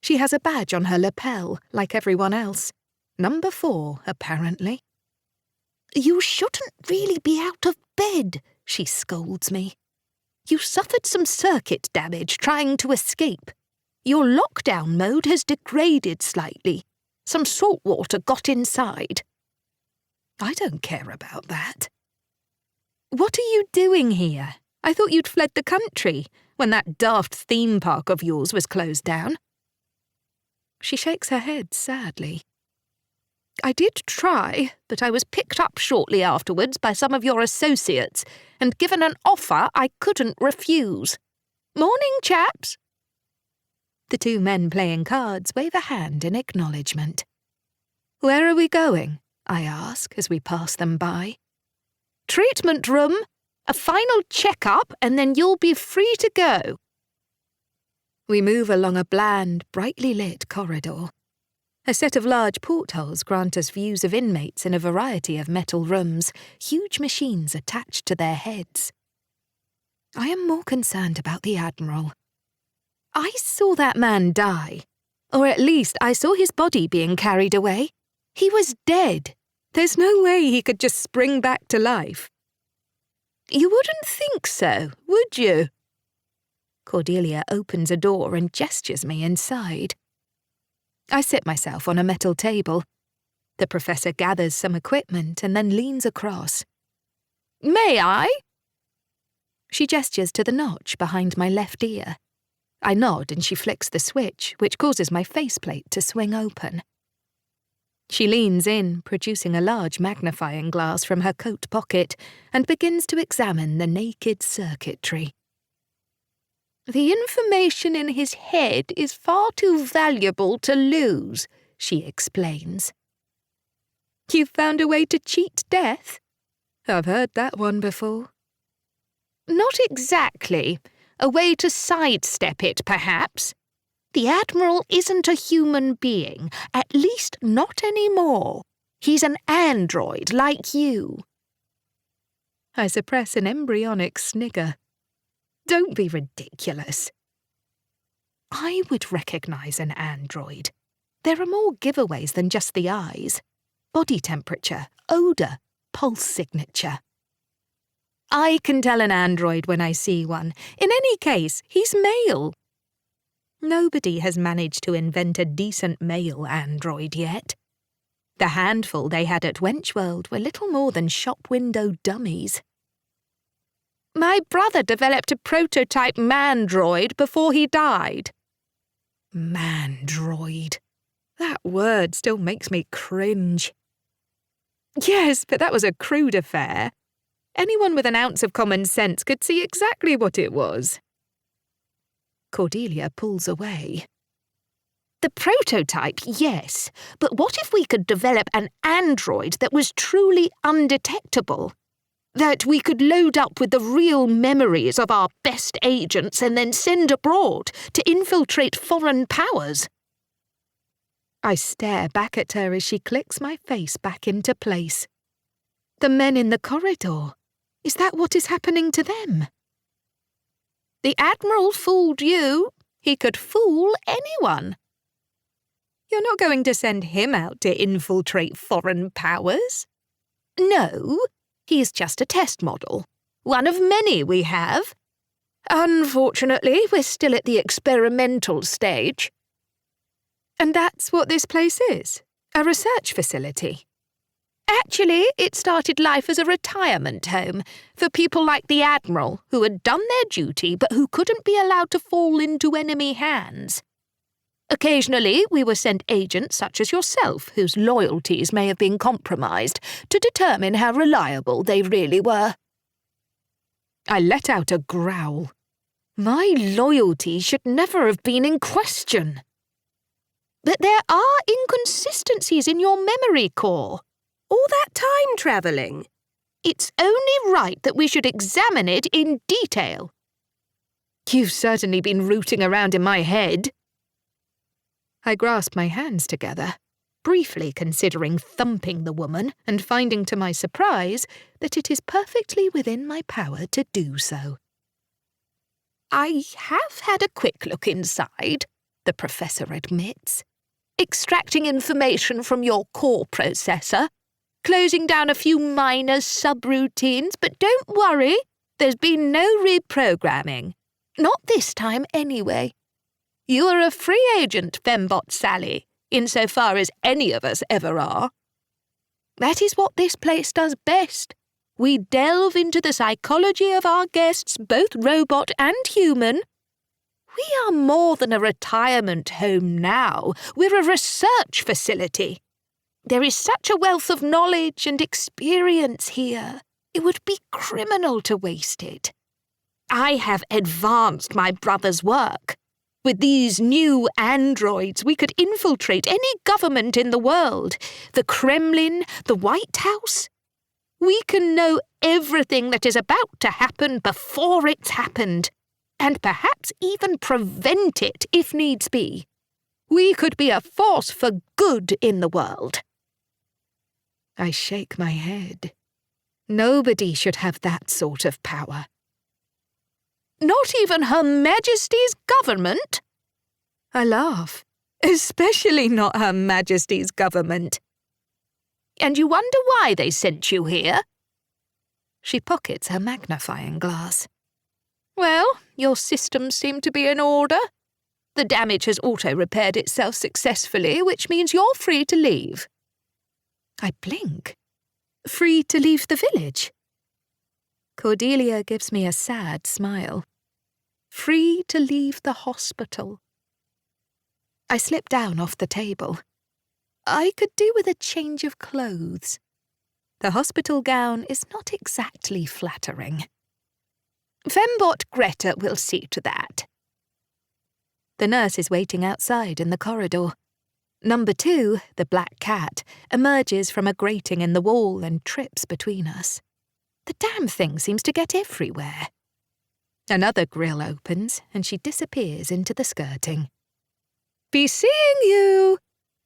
She has a badge on her lapel, like everyone else. Number 4, apparently. You shouldn't really be out of bed, she scolds me. You suffered some circuit damage trying to escape. Your lockdown mode has degraded slightly. Some salt water got inside. I don't care about that. What are you doing here? I thought you'd fled the country when that daft theme park of yours was closed down. She shakes her head sadly. I did try, but I was picked up shortly afterwards by some of your associates and given an offer I couldn't refuse. Morning, chaps. The 2 men playing cards wave a hand in acknowledgement. Where are we going? I ask as we pass them by. Treatment room, a final check-up, and then you'll be free to go. We move along a bland, brightly lit corridor. A set of large portholes grant us views of inmates in a variety of metal rooms, huge machines attached to their heads. I am more concerned about the Admiral. I saw that man die. Or at least I saw his body being carried away. He was dead. There's no way he could just spring back to life. You wouldn't think so, would you? Cordelia opens a door and gestures me inside. I sit myself on a metal table. The professor gathers some equipment and then leans across. May I? She gestures to the notch behind my left ear. I nod and she flicks the switch, which causes my faceplate to swing open. She leans in, producing a large magnifying glass from her coat pocket, and begins to examine the naked circuitry. The information in his head is far too valuable to lose, she explains. You've found a way to cheat death? I've heard that one before. Not exactly. A way to sidestep it, perhaps. The Admiral isn't a human being, at least not anymore. He's an android like you. I suppress an embryonic snigger. Don't be ridiculous. I would recognise an android. There are more giveaways than just the eyes. Body temperature, odour, pulse signature. I can tell an android when I see one. In any case, he's male. Nobody has managed to invent a decent male android yet. The handful they had at Wenchworld were little more than shop window dummies. My brother developed a prototype mandroid before he died. Mandroid. That word still makes me cringe. Yes, but that was a crude affair. Anyone with an ounce of common sense could see exactly what it was. Cordelia pulls away. The prototype, yes, but what if we could develop an android that was truly undetectable? That we could load up with the real memories of our best agents and then send abroad to infiltrate foreign powers? I stare back at her as she clicks my face back into place. The men in the corridor. Is that what is happening to them? The Admiral fooled you. He could fool anyone. You're not going to send him out to infiltrate foreign powers? No. He's just a test model. One of many we have. Unfortunately, we're still at the experimental stage. And that's what this place is? A research facility? Actually, it started life as a retirement home for people like the Admiral who had done their duty but who couldn't be allowed to fall into enemy hands. Occasionally, we were sent agents such as yourself, whose loyalties may have been compromised, to determine how reliable they really were. I let out a growl. My loyalty should never have been in question. But there are inconsistencies in your memory core. All that time travelling. It's only right that we should examine it in detail. You've certainly been rooting around in my head. I grasp my hands together. briefly considering thumping the woman and finding to my surprise that it is perfectly within my power to do so. "I have had a quick look inside," the professor admits, "extracting information from your core processor, closing down a few minor subroutines, but don't worry, there's been no reprogramming. Not this time, anyway. You are a free agent, Fembot Sally, insofar as any of us ever are. That is what this place does best. We delve into the psychology of our guests, both robot and human. We are more than a retirement home now. We're a research facility. There is such a wealth of knowledge and experience here. It would be criminal to waste it. I have advanced my brother's work. With these new androids, we could infiltrate any government in the world. The Kremlin, the White House. We can know everything that is about to happen before it's happened, and perhaps even prevent it if needs be. We could be a force for good in the world." I shake my head. Nobody should have that sort of power. "Not even Her Majesty's government?" I laugh. "Especially not Her Majesty's government." "And you wonder why they sent you here?" She pockets her magnifying glass. "Well, your systems seem to be in order. The damage has auto-repaired itself successfully, which means you're free to leave." I blink. Free to leave the village? Cordelia gives me a sad smile. Free to leave the hospital. I slip down off the table. I could do with a change of clothes. The hospital gown is not exactly flattering. Fembot Greta will see to that. The nurse is waiting outside in the corridor. Number 2, the black cat, emerges from a grating in the wall and trips between us. The damn thing seems to get everywhere. Another grille opens and she disappears into the skirting. "Be seeing you!"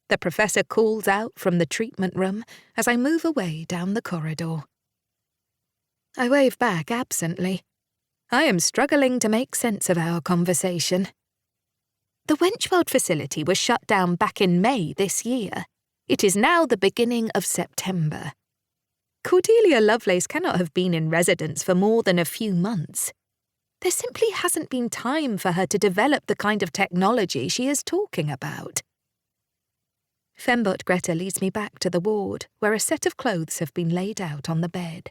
the professor calls out from the treatment room as I move away down the corridor. I wave back absently. I am struggling to make sense of our conversation. The Wenchfeld facility was shut down back in May this year. It is now the beginning of September. Cordelia Lovelace cannot have been in residence for more than a few months. There simply hasn't been time for her to develop the kind of technology she is talking about. Fembot Greta leads me back to the ward, where a set of clothes have been laid out on the bed.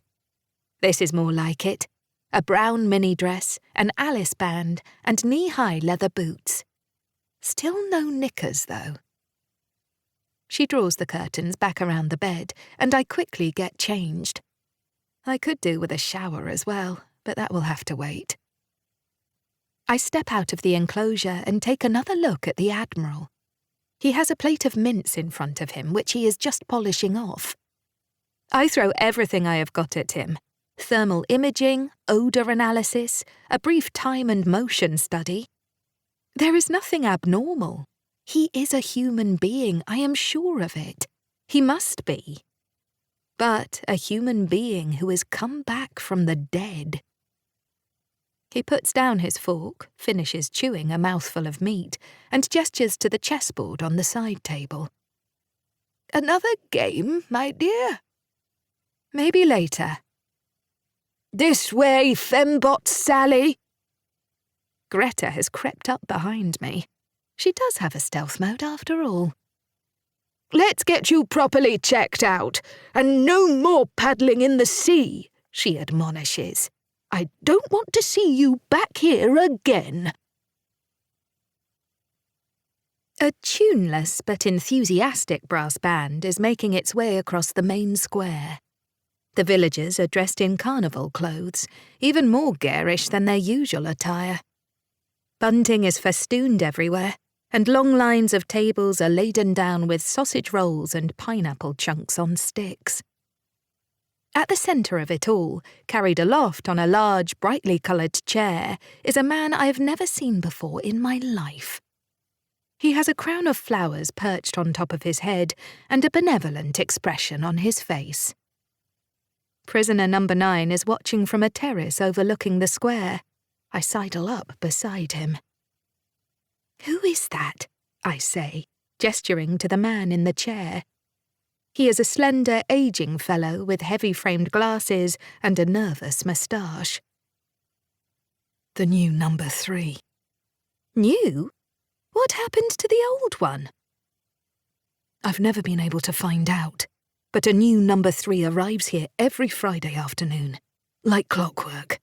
This is more like it. A brown mini dress, an Alice band, and knee-high leather boots. Still no knickers, though. She draws the curtains back around the bed, and I quickly get changed. I could do with a shower as well, but that will have to wait. I step out of the enclosure and take another look at the Admiral. He has a plate of mince in front of him, which he is just polishing off. I throw everything I have got at him. Thermal imaging, odour analysis, a brief time and motion study. There is nothing abnormal. He is a human being, I am sure of it. He must be. But a human being who has come back from the dead. He puts down his fork, finishes chewing a mouthful of meat, and gestures to the chessboard on the side table. "Another game, my dear?" "Maybe later." "This way, Fembot Sally!" Greta has crept up behind me. She does have a stealth mode after all. "Let's get you properly checked out, and no more paddling in the sea," she admonishes. "I don't want to see you back here again." A tuneless but enthusiastic brass band is making its way across the main square. The villagers are dressed in carnival clothes, even more garish than their usual attire. Bunting is festooned everywhere, and long lines of tables are laden down with sausage rolls and pineapple chunks on sticks. At the centre of it all, carried aloft on a large, brightly coloured chair, is a man I have never seen before in my life. He has a crown of flowers perched on top of his head and a benevolent expression on his face. Prisoner number 9 is watching from a terrace overlooking the square. I sidle up beside him. "Who is that?" I say, gesturing to the man in the chair. He is a slender, ageing fellow with heavy-framed glasses and a nervous moustache. "The new number 3. "New? What happened to the old one?" "I've never been able to find out, but a new number 3 arrives here every Friday afternoon, like clockwork."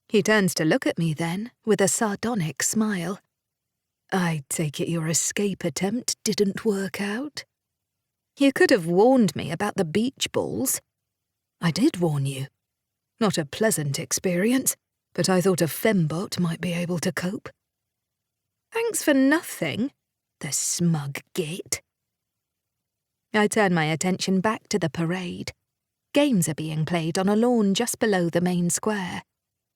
He turns to look at me then, with a sardonic smile. "I take it your escape attempt didn't work out?" "You could have warned me about the beach balls." "I did warn you. Not a pleasant experience, but I thought a Fembot might be able to cope." "Thanks for nothing, the smug git." I turn my attention back to the parade. Games are being played on a lawn just below the main square.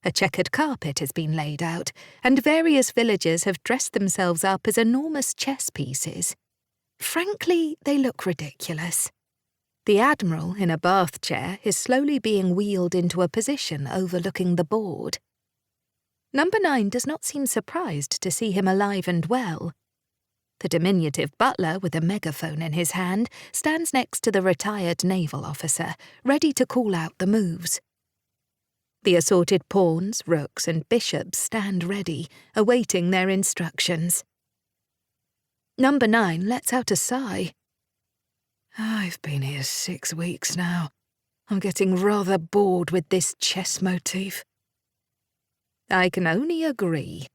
A checkered carpet has been laid out, and various villagers have dressed themselves up as enormous chess pieces. Frankly, they look ridiculous. The Admiral, in a bath chair, is slowly being wheeled into a position overlooking the board. Number 9 does not seem surprised to see him alive and well. The diminutive butler, with a megaphone in his hand, stands next to the retired naval officer, ready to call out the moves. The assorted pawns, rooks, and bishops stand ready, awaiting their instructions. Number 9 lets out a sigh. "I've been here 6 weeks now. I'm getting rather bored with this chess motif." I can only agree.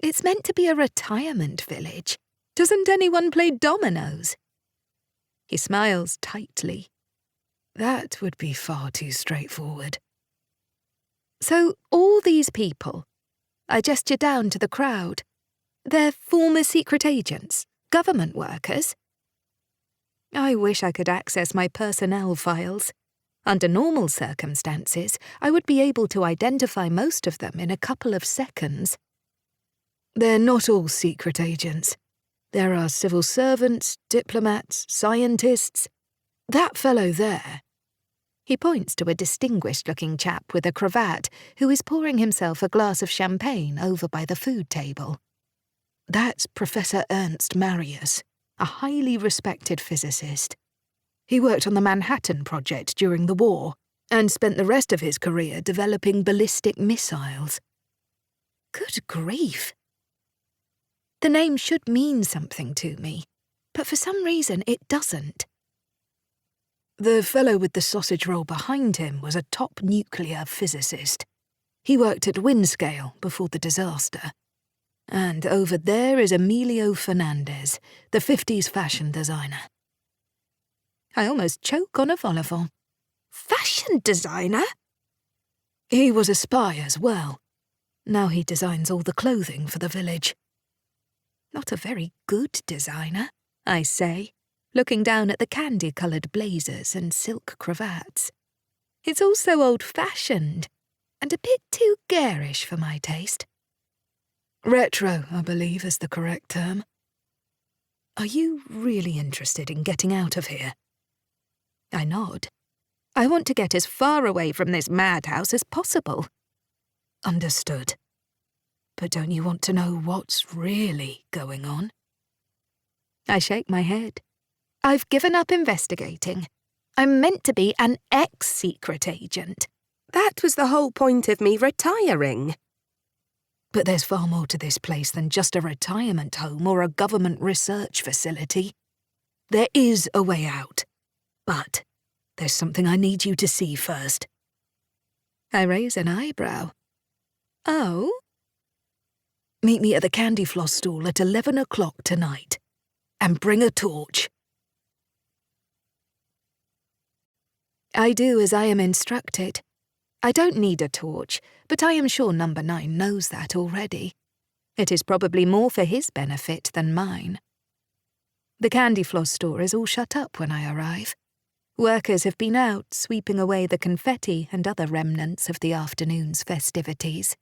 It's meant to be a retirement village. Doesn't anyone play dominoes? He smiles tightly. "That would be far too straightforward." "So all these people," I gesture down to the crowd, "they're former secret agents, government workers?" I wish I could access my personnel files. Under normal circumstances, I would be able to identify most of them in a couple of seconds. "They're not all secret agents. There are civil servants, diplomats, scientists. That fellow there." He points to a distinguished-looking chap with a cravat who is pouring himself a glass of champagne over by the food table. "That's Professor Ernst Marius, a highly respected physicist. He worked on the Manhattan Project during the war and spent the rest of his career developing ballistic missiles." Good grief. The name should mean something to me, but for some reason it doesn't. "The fellow with the sausage roll behind him was a top nuclear physicist. He worked at Windscale before the disaster. And over there is Emilio Fernandez, the 50s fashion designer." I almost choke on a vol au vent. Fashion designer? "He was a spy as well. Now he designs all the clothing for the village." Not a very good designer, I say, looking down at the candy-coloured blazers and silk cravats. It's all so old-fashioned, and a bit too garish for my taste. "Retro, I believe, is the correct term." "Are you really interested in getting out of here?" I nod. I want to get as far away from this madhouse as possible. "Understood. But don't you want to know what's really going on?" I shake my head. I've given up investigating. I'm meant to be an ex-secret agent. That was the whole point of me retiring. "But there's far more to this place than just a retirement home or a government research facility. There is a way out. But there's something I need you to see first." I raise an eyebrow. Oh? "Meet me at the candy floss stall at 11 o'clock tonight. And bring a torch." I do as I am instructed. I don't need a torch, but I am sure Number 9 knows that already. It is probably more for his benefit than mine. The candy floss store is all shut up when I arrive. Workers have been out sweeping away the confetti and other remnants of the afternoon's festivities.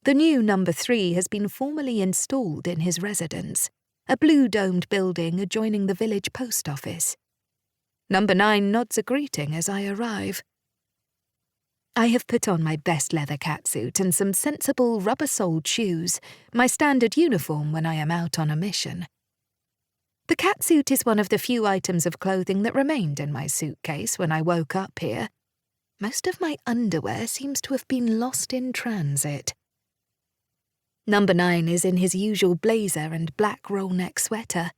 The new number 3 has been formally installed in his residence, a blue-domed building adjoining the village post office. Number 9 nods a greeting as I arrive. I have put on my best leather catsuit and some sensible rubber-soled shoes, my standard uniform when I am out on a mission. The catsuit is one of the few items of clothing that remained in my suitcase when I woke up here. Most of my underwear seems to have been lost in transit. Number 9 is in his usual blazer and black roll-neck sweater.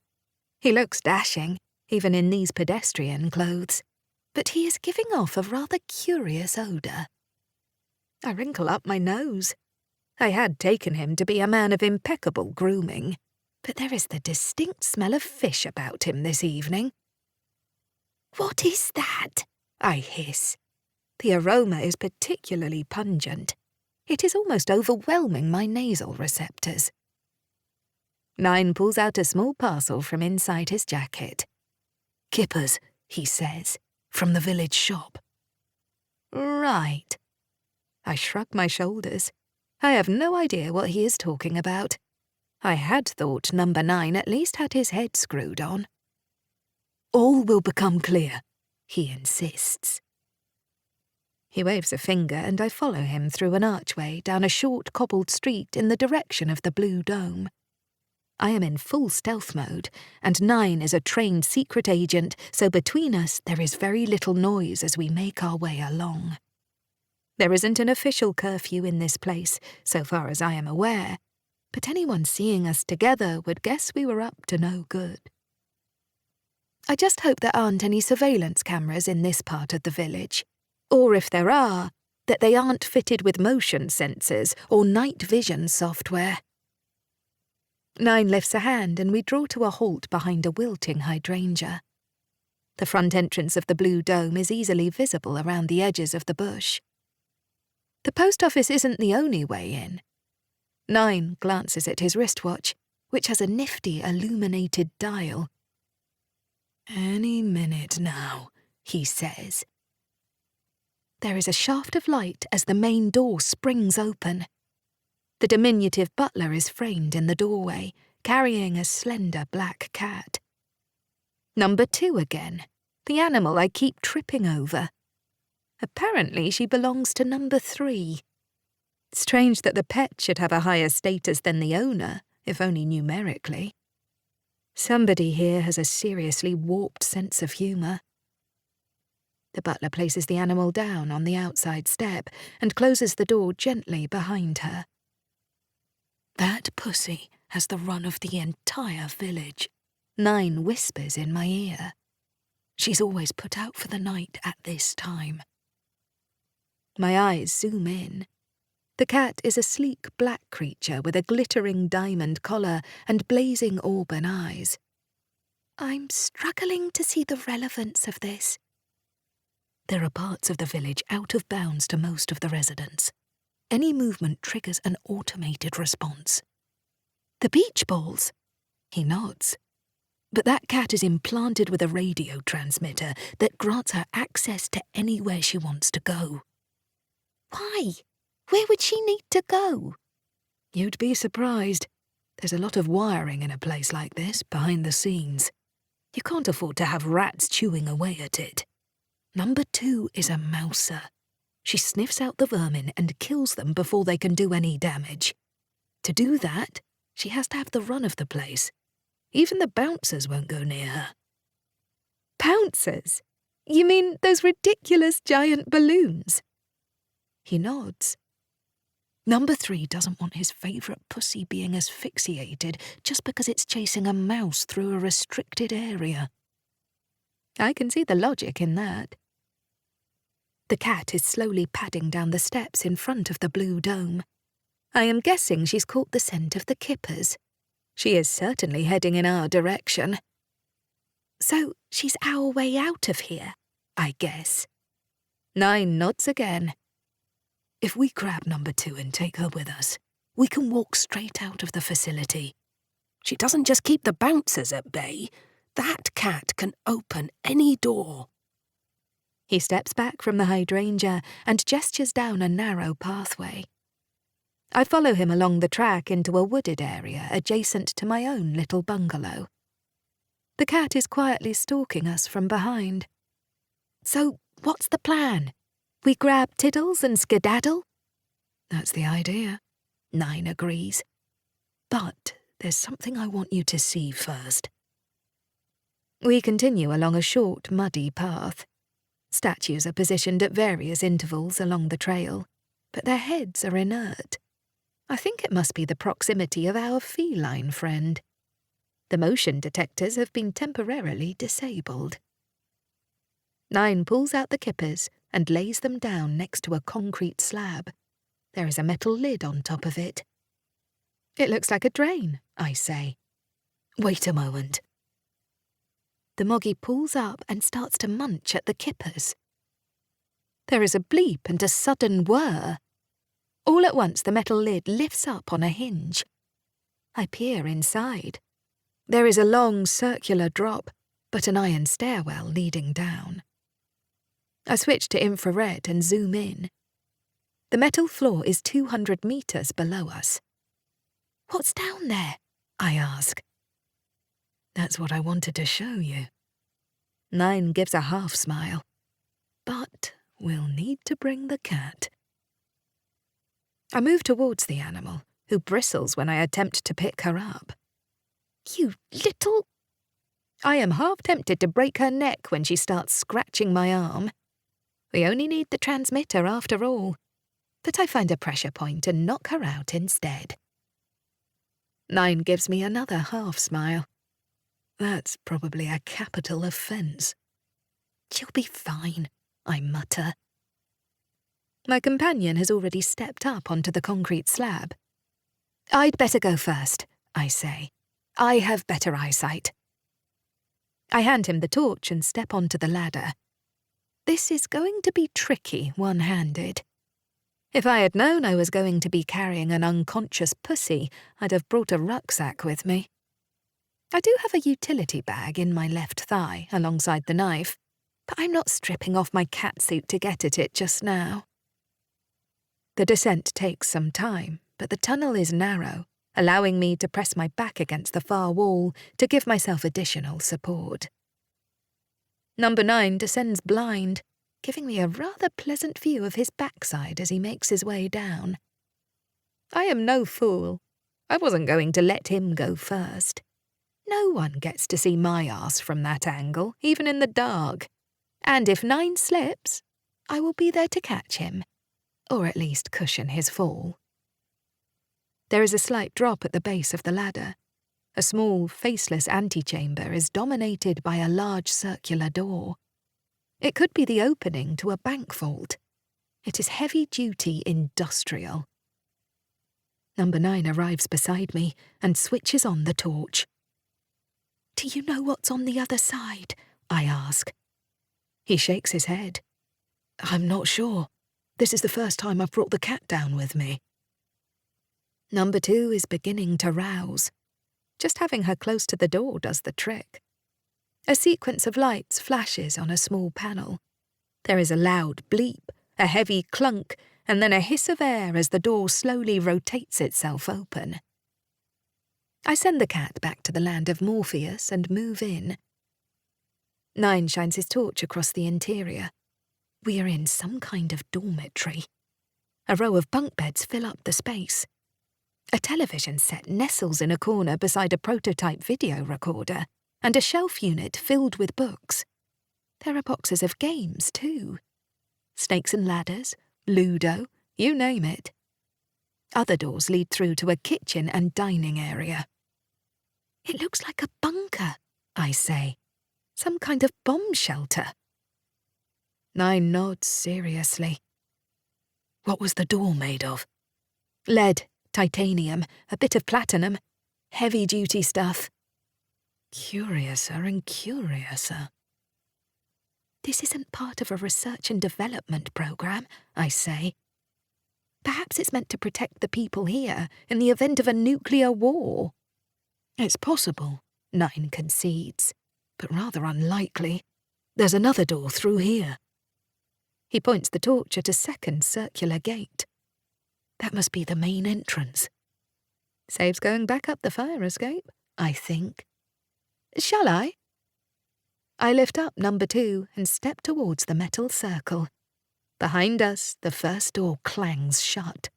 He looks dashing, even in these pedestrian clothes, but he is giving off a rather curious odour. I wrinkle up my nose. I had taken him to be a man of impeccable grooming, but there is the distinct smell of fish about him this evening. "What is that?" I hiss. The aroma is particularly pungent. It is almost overwhelming my nasal receptors. 9 pulls out a small parcel from inside his jacket. "Kippers," he says, "from the village shop." Right. I shrug my shoulders. I have no idea what he is talking about. I had thought number 9 at least had his head screwed on. "All will become clear," he insists. He waves a finger and I follow him through an archway down a short cobbled street in the direction of the Blue Dome. I am in full stealth mode, and 9 is a trained secret agent, so between us there is very little noise as we make our way along. There isn't an official curfew in this place, so far as I am aware, but anyone seeing us together would guess we were up to no good. I just hope there aren't any surveillance cameras in this part of the village, or if there are, that they aren't fitted with motion sensors or night vision software. 9 lifts a hand and we draw to a halt behind a wilting hydrangea. The front entrance of the Blue Dome is easily visible around the edges of the bush. The post office isn't the only way in. 9 glances at his wristwatch, which has a nifty illuminated dial. "Any minute now," he says. There is a shaft of light as the main door springs open. The diminutive butler is framed in the doorway, carrying a slender black cat. Number 2 again, the animal I keep tripping over. Apparently she belongs to number 3. Strange that the pet should have a higher status than the owner, if only numerically. Somebody here has a seriously warped sense of humour. The butler places the animal down on the outside step and closes the door gently behind her. "That pussy has the run of the entire village," 9 whispers in my ear. "She's always put out for the night at this time." My eyes zoom in. The cat is a sleek black creature with a glittering diamond collar and blazing auburn eyes. I'm struggling to see the relevance of this. There are parts of the village out of bounds to most of the residents. Any movement triggers an automated response. "The beach balls?" He nods. "But that cat is implanted with a radio transmitter that grants her access to anywhere she wants to go." "Why? Where would she need to go?" "You'd be surprised. There's a lot of wiring in a place like this, behind the scenes. You can't afford to have rats chewing away at it. Number 2 is a mouser. She sniffs out the vermin and kills them before they can do any damage. To do that, she has to have the run of the place. Even the bouncers won't go near her." "Bouncers? You mean those ridiculous giant balloons?" He nods. Number 3 doesn't want his favourite pussy being asphyxiated just because it's chasing a mouse through a restricted area. I can see the logic in that. The cat is slowly padding down the steps in front of the Blue Dome. I am guessing she's caught the scent of the kippers. She is certainly heading in our direction. So she's our way out of here, I guess. 9 nods again. "If we grab number 2 and take her with us, we can walk straight out of the facility. She doesn't just keep the bouncers at bay. That cat can open any door." He steps back from the hydrangea and gestures down a narrow pathway. I follow him along the track into a wooded area adjacent to my own little bungalow. The cat is quietly stalking us from behind. So, what's the plan? We grab Tiddles and skedaddle? That's the idea, 9 agrees. But there's something I want you to see first. We continue along a short, muddy path. Statues are positioned at various intervals along the trail, but their heads are inert. I think it must be the proximity of our feline friend. The motion detectors have been temporarily disabled. 9 pulls out the kippers and lays them down next to a concrete slab. There is a metal lid on top of it. It looks like a drain, I say. Wait a moment. The moggy pulls up and starts to munch at the kippers. There is a bleep and a sudden whir. All at once the metal lid lifts up on a hinge. I peer inside. There is a long circular drop, but an iron stairwell leading down. I switch to infrared and zoom in. The metal floor is 200 meters below us. What's down there? I ask. That's what I wanted to show you. 9 gives a half smile. But we'll need to bring the cat. I move towards the animal, who bristles when I attempt to pick her up. You little... I am half tempted to break her neck when she starts scratching my arm. We only need the transmitter after all, but I find a pressure point and knock her out instead. 9 gives me another half smile. That's probably a capital offence. She'll be fine, I mutter. My companion has already stepped up onto the concrete slab. I'd better go first, I say. I have better eyesight. I hand him the torch and step onto the ladder. This is going to be tricky one-handed. If I had known I was going to be carrying an unconscious pussy, I'd have brought a rucksack with me. I do have a utility bag in my left thigh alongside the knife, but I'm not stripping off my catsuit to get at it just now. The descent takes some time, but the tunnel is narrow, allowing me to press my back against the far wall to give myself additional support. Number 9 descends blind, giving me a rather pleasant view of his backside as he makes his way down. I am no fool. I wasn't going to let him go first. No one gets to see my arse from that angle, even in the dark. And if 9 slips, I will be there to catch him, or at least cushion his fall. There is a slight drop at the base of the ladder. A small, faceless antechamber is dominated by a large circular door. It could be the opening to a bank vault. It is heavy-duty industrial. Number 9 arrives beside me and switches on the torch. Do you know what's on the other side? I ask. He shakes his head. I'm not sure. This is the first time I've brought the cat down with me. Number 2 is beginning to rouse. Just having her close to the door does the trick. A sequence of lights flashes on a small panel. There is a loud bleep, a heavy clunk, and then a hiss of air as the door slowly rotates itself open. I send the cat back to the land of Morpheus and move in. 9 shines his torch across the interior. We are in some kind of dormitory. A row of bunk beds fill up the space. A television set nestles in a corner beside a prototype video recorder and a shelf unit filled with books. There are boxes of games, too. Snakes and ladders, Ludo, you name it. Other doors lead through to a kitchen and dining area. It looks like a bunker, I say. Some kind of bomb shelter. 9 nods seriously. What was the door made of? Lead, titanium, a bit of platinum. Heavy-duty stuff. Curiouser and curiouser. This isn't part of a research and development program, I say. Perhaps it's meant to protect the people here in the event of a nuclear war. It's possible, 9 concedes. but rather unlikely. There's another door through here. He points the torch at a second circular gate. That must be the main entrance. Saves going back up the fire escape, I think. Shall I? I lift up number 2 and step towards the metal circle. Behind us, the first door clangs shut.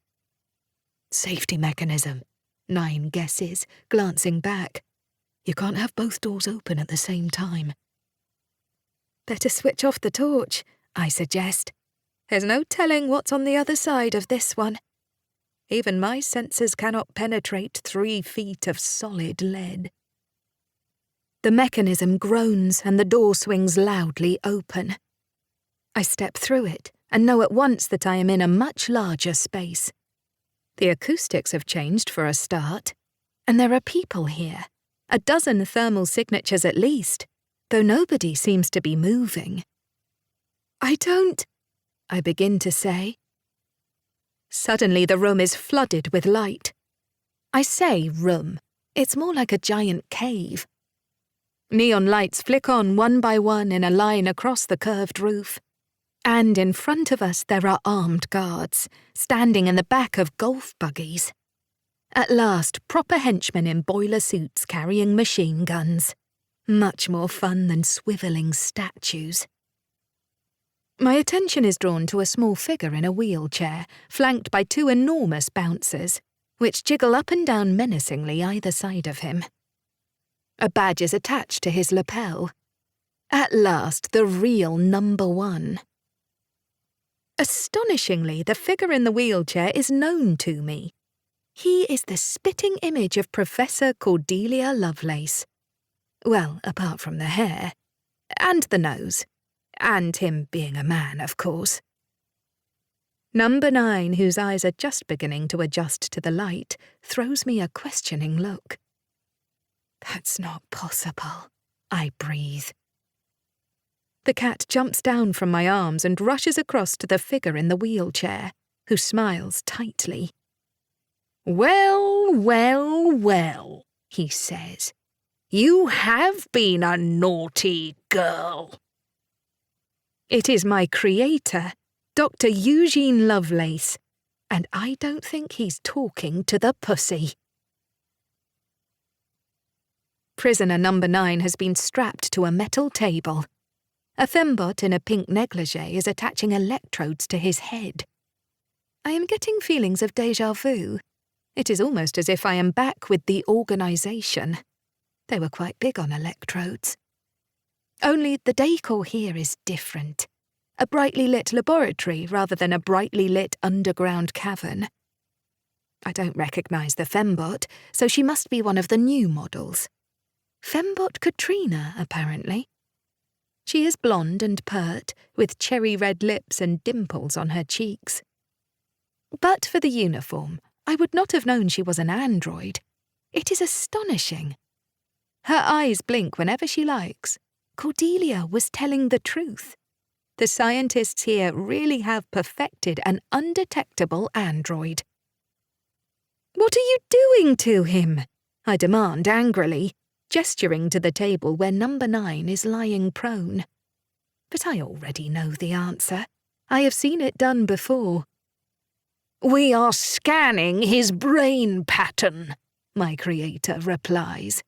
Safety mechanism. 9 guesses, glancing back. You can't have both doors open at the same time. Better switch off the torch, I suggest. There's no telling what's on the other side of this one. Even my senses cannot penetrate 3 feet of solid lead. The mechanism groans and the door swings loudly open. I step through it and know at once that I am in a much larger space. The acoustics have changed for a start, and there are people here, a dozen thermal signatures at least, though nobody seems to be moving. I begin to say. Suddenly the room is flooded with light. I say room, it's more like a giant cave. Neon lights flick on one by one in a line across the curved roof. And in front of us there are armed guards, standing in the back of golf buggies. At last, proper henchmen in boiler suits carrying machine guns. Much more fun than swivelling statues. My attention is drawn to a small figure in a wheelchair, flanked by 2 enormous bouncers, which jiggle up and down menacingly either side of him. A badge is attached to his lapel. At last, the real number 1. Astonishingly, the figure in the wheelchair is known to me. He is the spitting image of Professor Cordelia Lovelace. Well, apart from the hair. And the nose. And him being a man, of course. Number 9, whose eyes are just beginning to adjust to the light, throws me a questioning look. That's not possible, I breathe. The cat jumps down from my arms and rushes across to the figure in the wheelchair, who smiles tightly. Well, well, well, he says. You have been a naughty girl. It is my creator, Dr. Eugene Lovelace, and I don't think he's talking to the pussy. Prisoner number 9 has been strapped to a metal table. A fembot in a pink negligee is attaching electrodes to his head. I am getting feelings of déjà vu. It is almost as if I am back with the organisation. They were quite big on electrodes. Only the decor here is different. A brightly lit laboratory rather than a brightly lit underground cavern. I don't recognise the fembot, so she must be one of the new models. Fembot Katrina, apparently. She is blonde and pert, with cherry-red lips and dimples on her cheeks. But for the uniform, I would not have known she was an android. It is astonishing. Her eyes blink whenever she likes. Cordelia was telling the truth. The scientists here really have perfected an undetectable android. What are you doing to him? I demand angrily, gesturing to the table where number 9 is lying prone. But I already know the answer. I have seen it done before. We are scanning his brain pattern, my creator replies.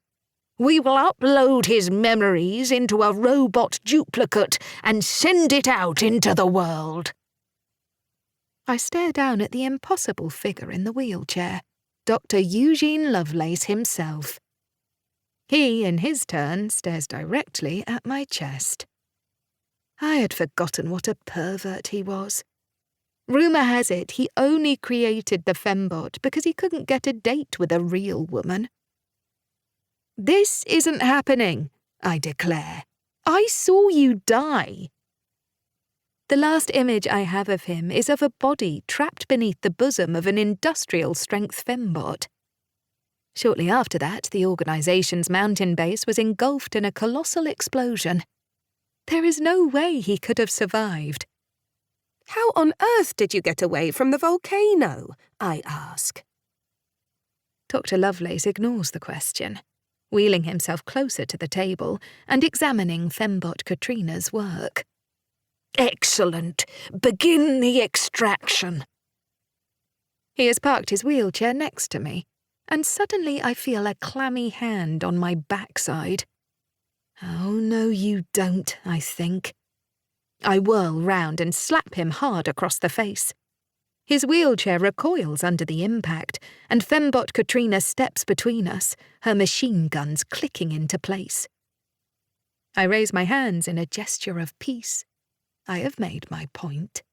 We will upload his memories into a robot duplicate and send it out into the world. I stare down at the impossible figure in the wheelchair, Dr. Eugene Lovelace himself. He, in his turn, stares directly at my chest. I had forgotten what a pervert he was. Rumour has it he only created the fembot because he couldn't get a date with a real woman. This isn't happening, I declare. I saw you die. The last image I have of him is of a body trapped beneath the bosom of an industrial-strength fembot. Shortly after that, the organisation's mountain base was engulfed in a colossal explosion. There is no way he could have survived. How on earth did you get away from the volcano? I ask. Dr. Lovelace ignores the question, wheeling himself closer to the table and examining Fembot Katrina's work. Excellent. Begin the extraction. He has parked his wheelchair next to me, and suddenly I feel a clammy hand on my backside. Oh, no, you don't, I think. I whirl round and slap him hard across the face. His wheelchair recoils under the impact, and Fembot Katrina steps between us, her machine guns clicking into place. I raise my hands in a gesture of peace. I have made my point.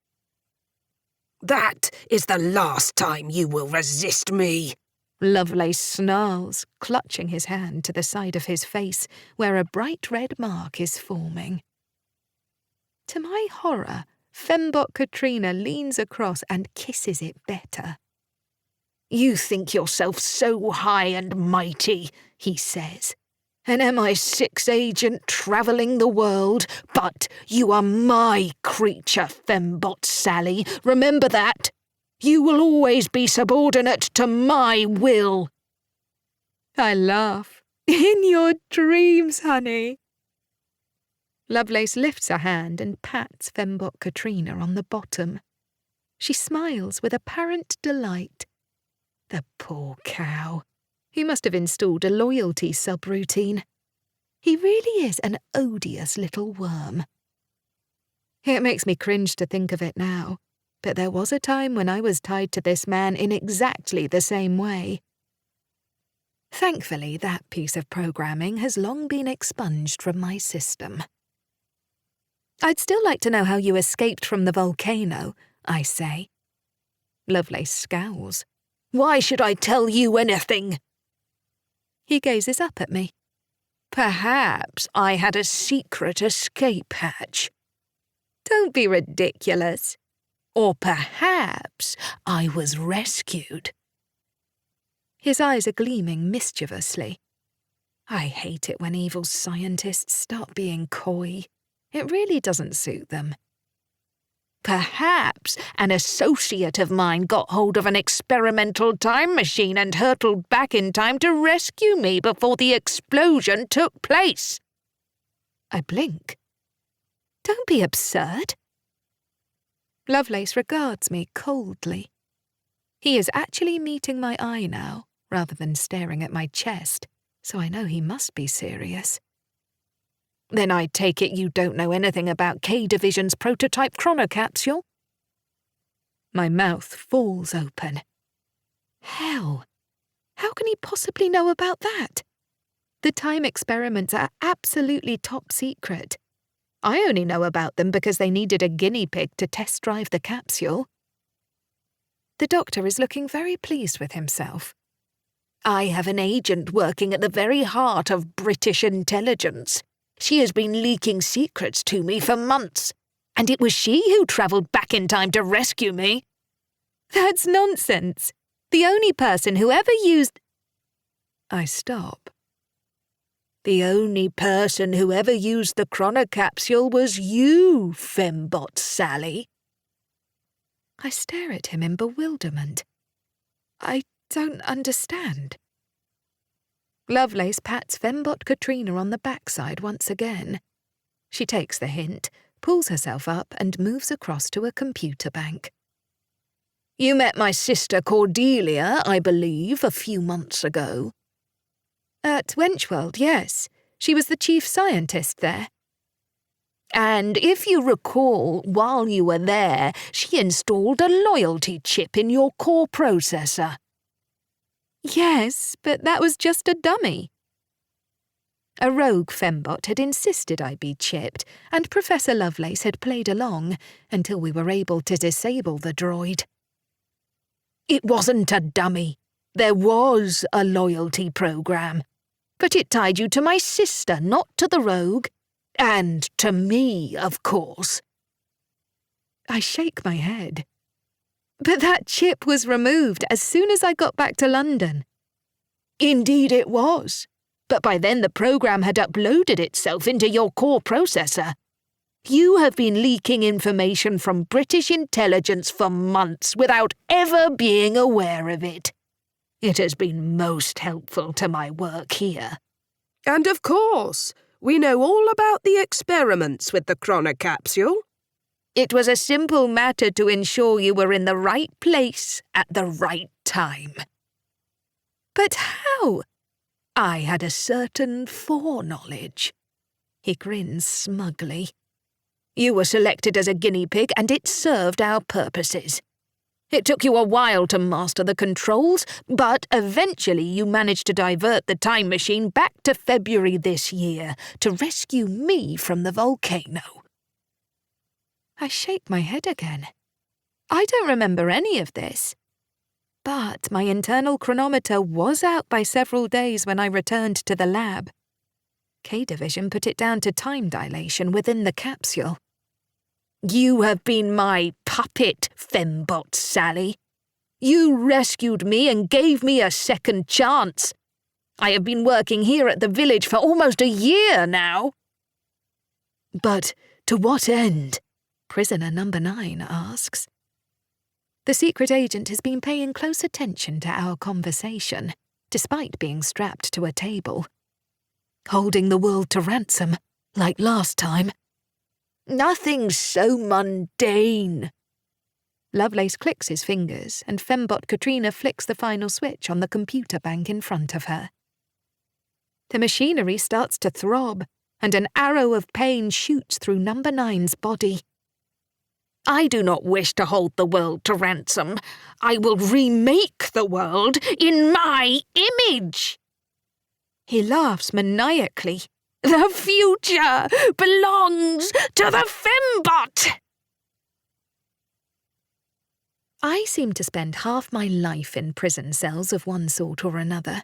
That is the last time you will resist me. Lovelace snarls, clutching his hand to the side of his face, where a bright red mark is forming. To my horror, Fembot Katrina leans across and kisses it better. You think yourself so high and mighty, he says. An MI6 agent travelling the world, but you are my creature, Fembot Sally. Remember that. You will always be subordinate to my will. I laugh. In your dreams, honey. Lovelace lifts a hand and pats Fembot Katrina on the bottom. She smiles with apparent delight. The poor cow. He must have installed a loyalty subroutine. He really is an odious little worm. It makes me cringe to think of it now, but there was a time when I was tied to this man in exactly the same way. Thankfully, that piece of programming has long been expunged from my system. I'd still like to know how you escaped from the volcano, I say. Lovelace scowls. Why should I tell you anything? He gazes up at me. Perhaps I had a secret escape hatch. Don't be ridiculous. Or perhaps I was rescued. His eyes are gleaming mischievously. I hate it when evil scientists start being coy. It really doesn't suit them. Perhaps an associate of mine got hold of an experimental time machine and hurtled back in time to rescue me before the explosion took place. I blink. Don't be absurd. Lovelace regards me coldly. He is actually meeting my eye now, rather than staring at my chest, so I know he must be serious. Then I take it you don't know anything about K-Division's prototype chronocapsule? My mouth falls open. Hell, how can he possibly know about that? The time experiments are absolutely top secret. I only know about them because they needed a guinea pig to test drive the capsule. The doctor is looking very pleased with himself. I have an agent working at the very heart of British intelligence. She has been leaking secrets to me for months, and it was she who travelled back in time to rescue me. That's nonsense. The only person who ever used... I stop. The only person who ever used the chronocapsule was you, Fembot Sally. I stare at him in bewilderment. I don't understand. Lovelace pats Fembot Katrina on the backside once again. She takes the hint, pulls herself up and moves across to a computer bank. You met my sister Cordelia, I believe, a few months ago. At Wenchworld, yes. She was the chief scientist there. And if you recall, while you were there, she installed a loyalty chip in your core processor. Yes, but that was just a dummy. A rogue Fembot had insisted I be chipped, and Professor Lovelace had played along until we were able to disable the droid. It wasn't a dummy. There was a loyalty program. But it tied you to my sister, not to the rogue. And to me, of course. I shake my head. But that chip was removed as soon as I got back to London. Indeed it was. But by then the program had uploaded itself into your core processor. You have been leaking information from British intelligence for months without ever being aware of it. It has been most helpful to my work here. And of course, we know all about the experiments with the chronocapsule. It was a simple matter to ensure you were in the right place at the right time. But how? I had a certain foreknowledge. He grins smugly. You were selected as a guinea pig, and it served our purposes. It took you a while to master the controls, but eventually you managed to divert the time machine back to February this year to rescue me from the volcano. I shake my head again. I don't remember any of this. But my internal chronometer was out by several days when I returned to the lab. K-Division put it down to time dilation within the capsule. You have been my puppet, Fembot Sally. You rescued me and gave me a second chance. I have been working here at the village for almost a year now. But to what end? Prisoner number 9 asks. The secret agent has been paying close attention to our conversation, despite being strapped to a table. Holding the world to ransom, like last time. Nothing so mundane. Lovelace clicks his fingers, and Fembot Katrina flicks the final switch on the computer bank in front of her. The machinery starts to throb, and an arrow of pain shoots through number 9's body. I do not wish to hold the world to ransom. I will remake the world in my image. He laughs maniacally. The future belongs to the Fembot! I seem to spend half my life in prison cells of one sort or another.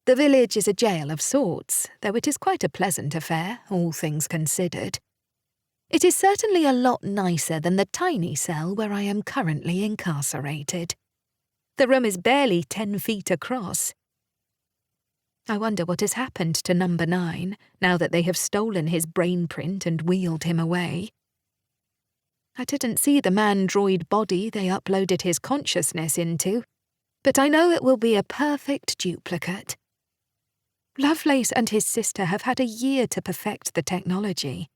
The village is a jail of sorts, though it is quite a pleasant affair, all things considered. It is certainly a lot nicer than the tiny cell where I am currently incarcerated. The room is barely 10 feet across. I wonder what has happened to number 9, now that they have stolen his brain print and wheeled him away. I didn't see the man-droid body they uploaded his consciousness into, but I know it will be a perfect duplicate. Lovelace and his sister have had a year to perfect the technology.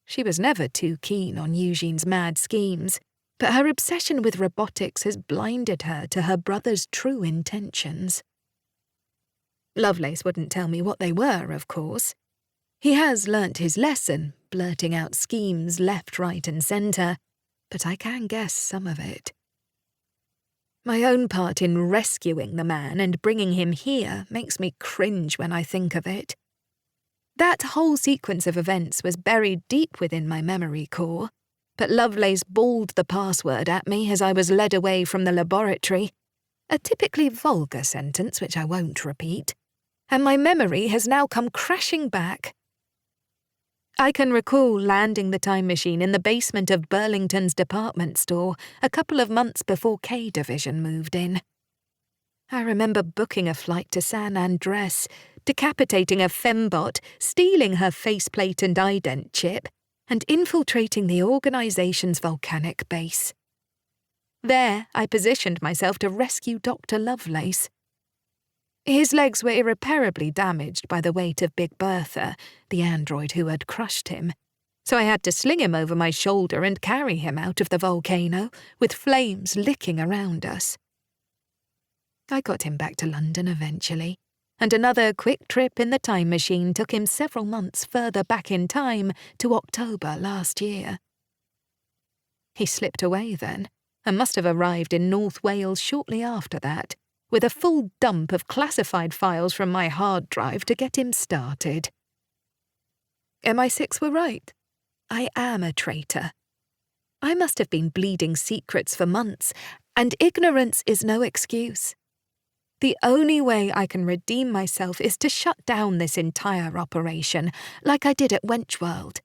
She was never too keen on Eugene's mad schemes, but her obsession with robotics has blinded her to her brother's true intentions. Lovelace wouldn't tell me what they were, of course. He has learnt his lesson, blurting out schemes left, right and centre, but I can guess some of it. My own part in rescuing the man and bringing him here makes me cringe when I think of it. That whole sequence of events was buried deep within my memory core, but Lovelace bawled the password at me as I was led away from the laboratory, a typically vulgar sentence which I won't repeat, and my memory has now come crashing back. I can recall landing the time machine in the basement of Burlington's department store a couple of months before K-Division moved in. I remember booking a flight to San Andres, decapitating a Fembot, stealing her faceplate and ident chip, and infiltrating the organization's volcanic base. There, I positioned myself to rescue Dr. Lovelace. His legs were irreparably damaged by the weight of Big Bertha, the android who had crushed him, so I had to sling him over my shoulder and carry him out of the volcano, with flames licking around us. I got him back to London eventually, and another quick trip in the time machine took him several months further back in time to October last year. He slipped away then, and must have arrived in North Wales shortly after that, with a full dump of classified files from my hard drive to get him started. MI6 were right. I am a traitor. I must have been bleeding secrets for months, and ignorance is no excuse. The only way I can redeem myself is to shut down this entire operation, like I did at Wenchworld.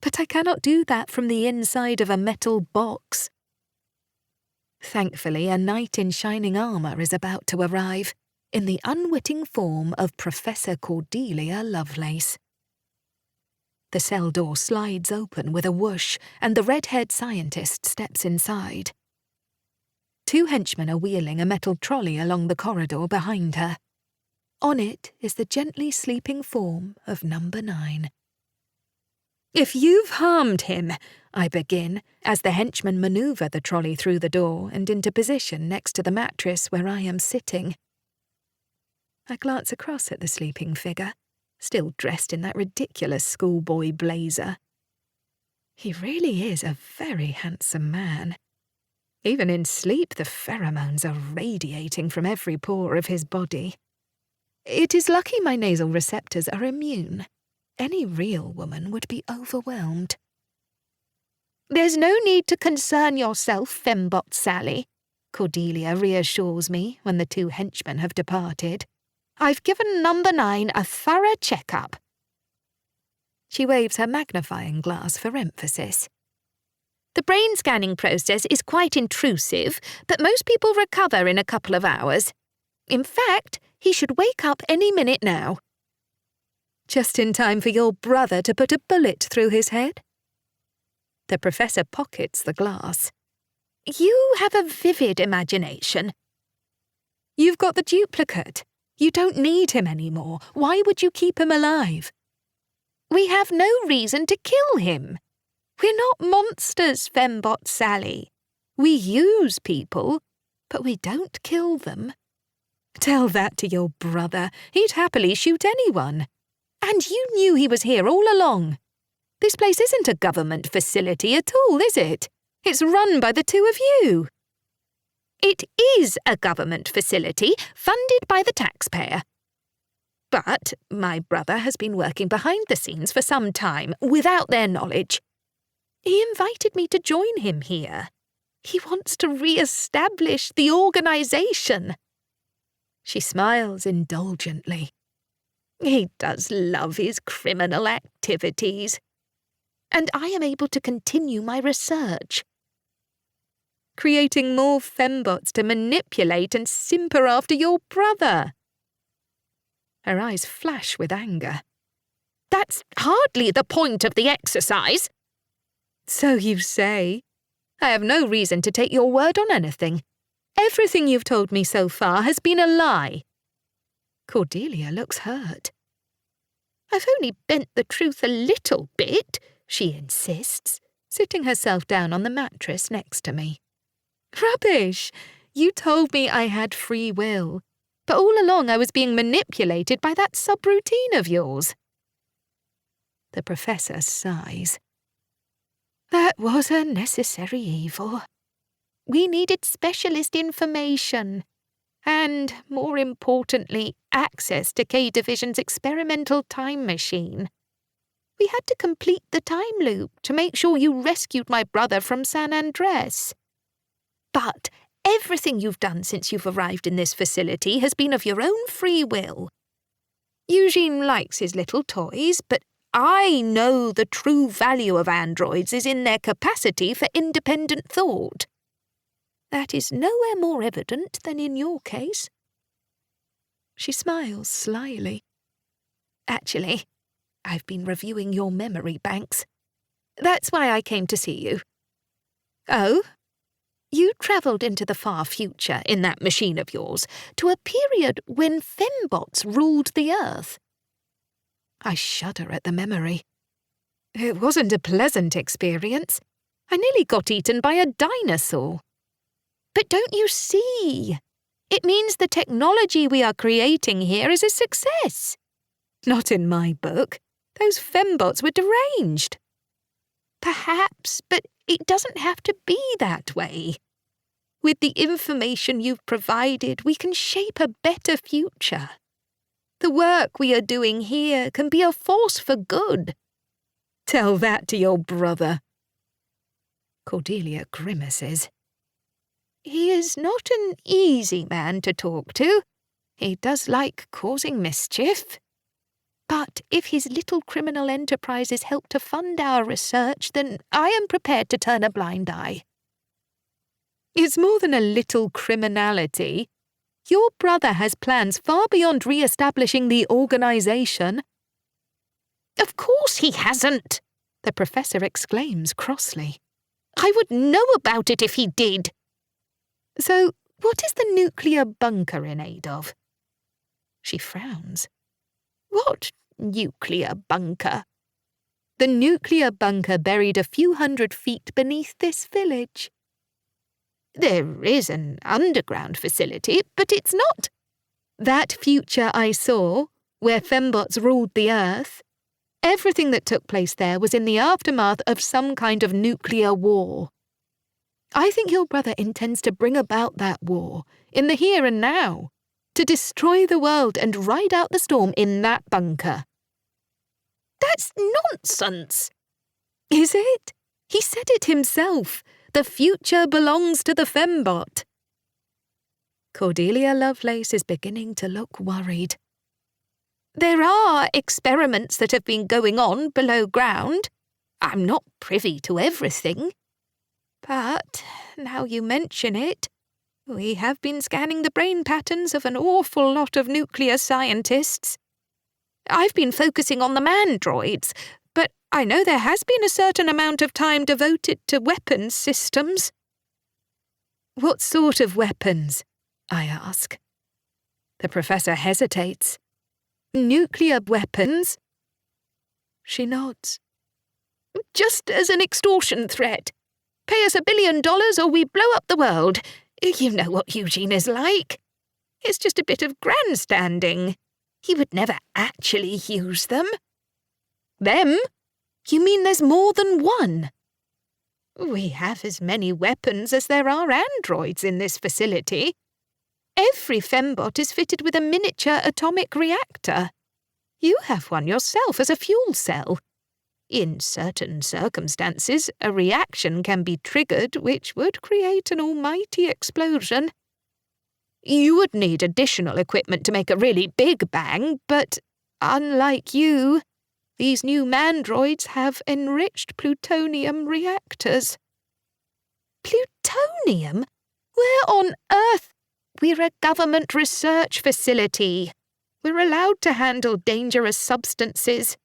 But I cannot do that from the inside of a metal box. Thankfully, a knight in shining armour is about to arrive, in the unwitting form of Professor Cordelia Lovelace. The cell door slides open with a whoosh, and the red-haired scientist steps inside. 2 henchmen are wheeling a metal trolley along the corridor behind her. On it is the gently sleeping form of number 9. If you've harmed him, I begin, as the henchmen manoeuvre the trolley through the door and into position next to the mattress where I am sitting. I glance across at the sleeping figure, still dressed in that ridiculous schoolboy blazer. He really is a very handsome man. Even in sleep, the pheromones are radiating from every pore of his body. It is lucky my nasal receptors are immune. Any real woman would be overwhelmed. "There's no need to concern yourself, Fembot Sally," Cordelia reassures me when the two henchmen have departed. "I've given number 9 a thorough check-up." She waves her magnifying glass for emphasis. "The brain scanning process is quite intrusive, but most people recover in a couple of hours. In fact, he should wake up any minute now." Just in time for your brother to put a bullet through his head? The professor pockets the glass. "You have a vivid imagination." "You've got the duplicate. You don't need him anymore. Why would you keep him alive?" "We have no reason to kill him. We're not monsters, Fembot Sally. We use people, but we don't kill them." "Tell that to your brother. He'd happily shoot anyone. And you knew he was here all along. This place isn't a government facility at all, is it? It's run by the two of you." "It is a government facility, funded by the taxpayer. But my brother has been working behind the scenes for some time, without their knowledge. He invited me to join him here. He wants to re-establish the organisation." She smiles indulgently. "He does love his criminal activities. And I am able to continue my research. Creating more fembots to manipulate and simper after your brother." Her eyes flash with anger. "That's hardly the point of the exercise." "So you say. I have no reason to take your word on anything. Everything you've told me so far has been a lie." Cordelia looks hurt. "I've only bent the truth a little bit," she insists, sitting herself down on the mattress next to me. "Rubbish! You told me I had free will, but all along I was being manipulated by that subroutine of yours." The professor sighs. "That was a necessary evil. We needed specialist information. And, more importantly, access to K-Division's experimental time machine. We had to complete the time loop to make sure you rescued my brother from San Andres. But everything you've done since you've arrived in this facility has been of your own free will. Eugene likes his little toys, but I know the true value of androids is in their capacity for independent thought. That is nowhere more evident than in your case." She smiles slyly. "Actually, I've been reviewing your memory banks. That's why I came to see you." "Oh? You travelled into the far future in that machine of yours, to a period when fembots ruled the Earth." I shudder at the memory. It wasn't a pleasant experience. I nearly got eaten by a dinosaur. "But don't you see? It means the technology we are creating here is a success." "Not in my book. Those fembots were deranged." "Perhaps, but it doesn't have to be that way. With the information you've provided, we can shape a better future. The work we are doing here can be a force for good." "Tell that to your brother." Cordelia grimaces. "He is not an easy man to talk to. He does like causing mischief. But if his little criminal enterprises help to fund our research, then I am prepared to turn a blind eye." "It's more than a little criminality. Your brother has plans far beyond re-establishing the organisation." "Of course he hasn't," the professor exclaims crossly. "I would know about it if he did." "So, what is the nuclear bunker in aid of?" She frowns. "What nuclear bunker?" The nuclear bunker buried a few hundred feet beneath this village. There is an underground facility, but it's not. That future I saw, where Fembots ruled the Earth, everything that took place there was in the aftermath of some kind of nuclear war. I think your brother intends to bring about that war, in the here and now, to destroy the world and ride out the storm in that bunker. That's nonsense. Is it? He said it himself. The future belongs to the Fembot. Cordelia Lovelace is beginning to look worried. There are experiments that have been going on below ground. I'm not privy to everything. But, now you mention it, we have been scanning the brain patterns of an awful lot of nuclear scientists. I've been focusing on the mandroids, but I know there has been a certain amount of time devoted to weapons systems. What sort of weapons? I ask. The professor hesitates. Nuclear weapons? She nods. Just as an extortion threat. Pay us $1 billion or we blow up the world. You know what Eugene is like. It's just a bit of grandstanding. He would never actually use them. Them? You mean there's more than one? We have as many weapons as there are androids in this facility. Every Fembot is fitted with a miniature atomic reactor. You have one yourself as a fuel cell. In certain circumstances, a reaction can be triggered which would create an almighty explosion. You would need additional equipment to make a really big bang, but unlike you, these new mandroids have enriched plutonium reactors. Plutonium? Where on earth? We're a government research facility. We're allowed to handle dangerous substances.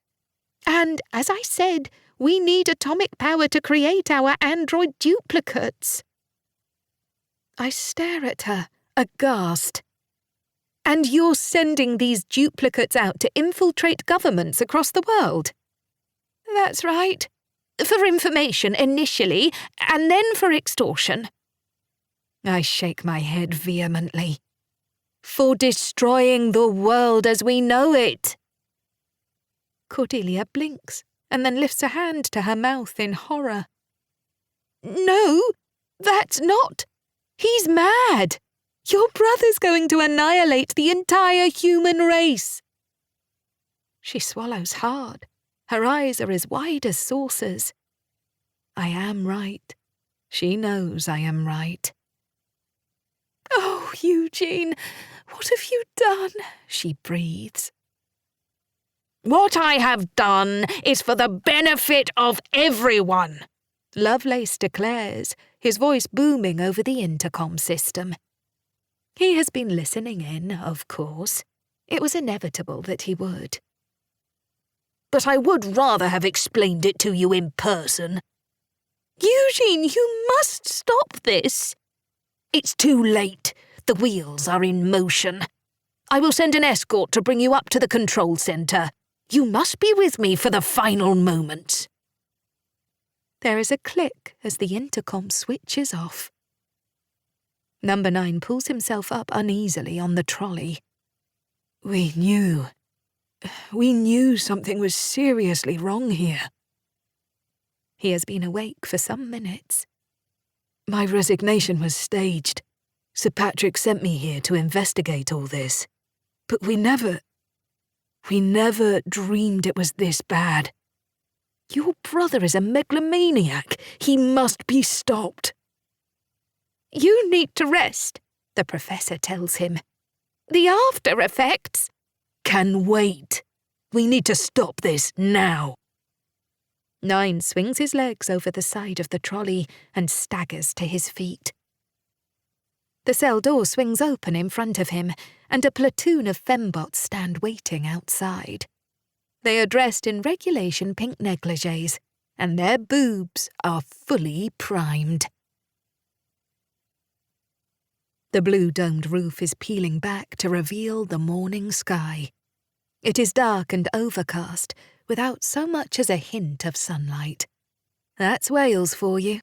And, as I said, we need atomic power to create our android duplicates. I stare at her, aghast. And you're sending these duplicates out to infiltrate governments across the world? That's right. For information initially, and then for extortion. I shake my head vehemently. For destroying the world as we know it. Cordelia blinks and then lifts a hand to her mouth in horror. No, that's not. He's mad. Your brother's going to annihilate the entire human race. She swallows hard. Her eyes are as wide as saucers. I am right. She knows I am right. Oh, Eugene, what have you done? She breathes. What I have done is for the benefit of everyone, Lovelace declares, his voice booming over the intercom system. He has been listening in, of course. It was inevitable that he would. But I would rather have explained it to you in person. Eugene, you must stop this. It's too late. The wheels are in motion. I will send an escort to bring you up to the control centre. You must be with me for the final moments. There is a click as the intercom switches off. Number 9 pulls himself up uneasily on the trolley. We knew something was seriously wrong here. He has been awake for some minutes. My resignation was staged. Sir Patrick sent me here to investigate all this. But we never dreamed it was this bad. Your brother is a megalomaniac. He must be stopped. You need to rest, the professor tells him. The after effects can wait. We need to stop this now. 9 swings his legs over the side of the trolley and staggers to his feet. The cell door swings open in front of him, and a platoon of Fembots stand waiting outside. They are dressed in regulation pink negligées, and their boobs are fully primed. The blue-domed roof is peeling back to reveal the morning sky. It is dark and overcast, without so much as a hint of sunlight. That's Wales for you.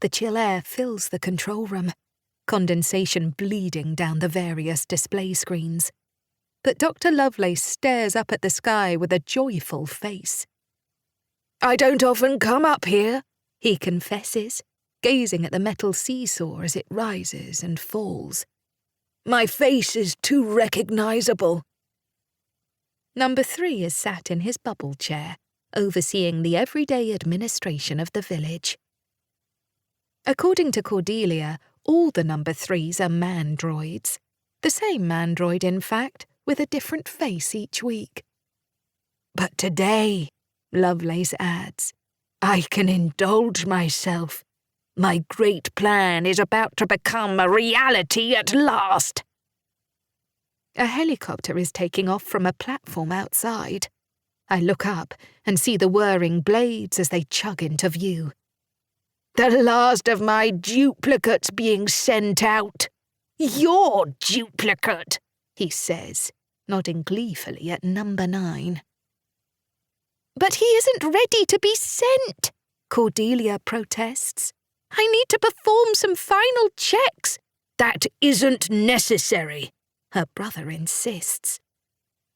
The chill air fills the control room, condensation bleeding down the various display screens. But Dr. Lovelace stares up at the sky with a joyful face. "I don't often come up here," he confesses, gazing at the metal seesaw as it rises and falls. "My face is too recognisable." Number 3 is sat in his bubble chair, overseeing the everyday administration of the village. According to Cordelia, all the number 3s are man-droids. The same man-droid, in fact, with a different face each week. "But today," Lovelace adds, "I can indulge myself. My great plan is about to become a reality at last." A helicopter is taking off from a platform outside. I look up and see the whirring blades as they chug into view. "The last of my duplicates being sent out. Your duplicate," he says, nodding gleefully at number 9. "But he isn't ready to be sent," Cordelia protests. "I need to perform some final checks." "That isn't necessary," her brother insists.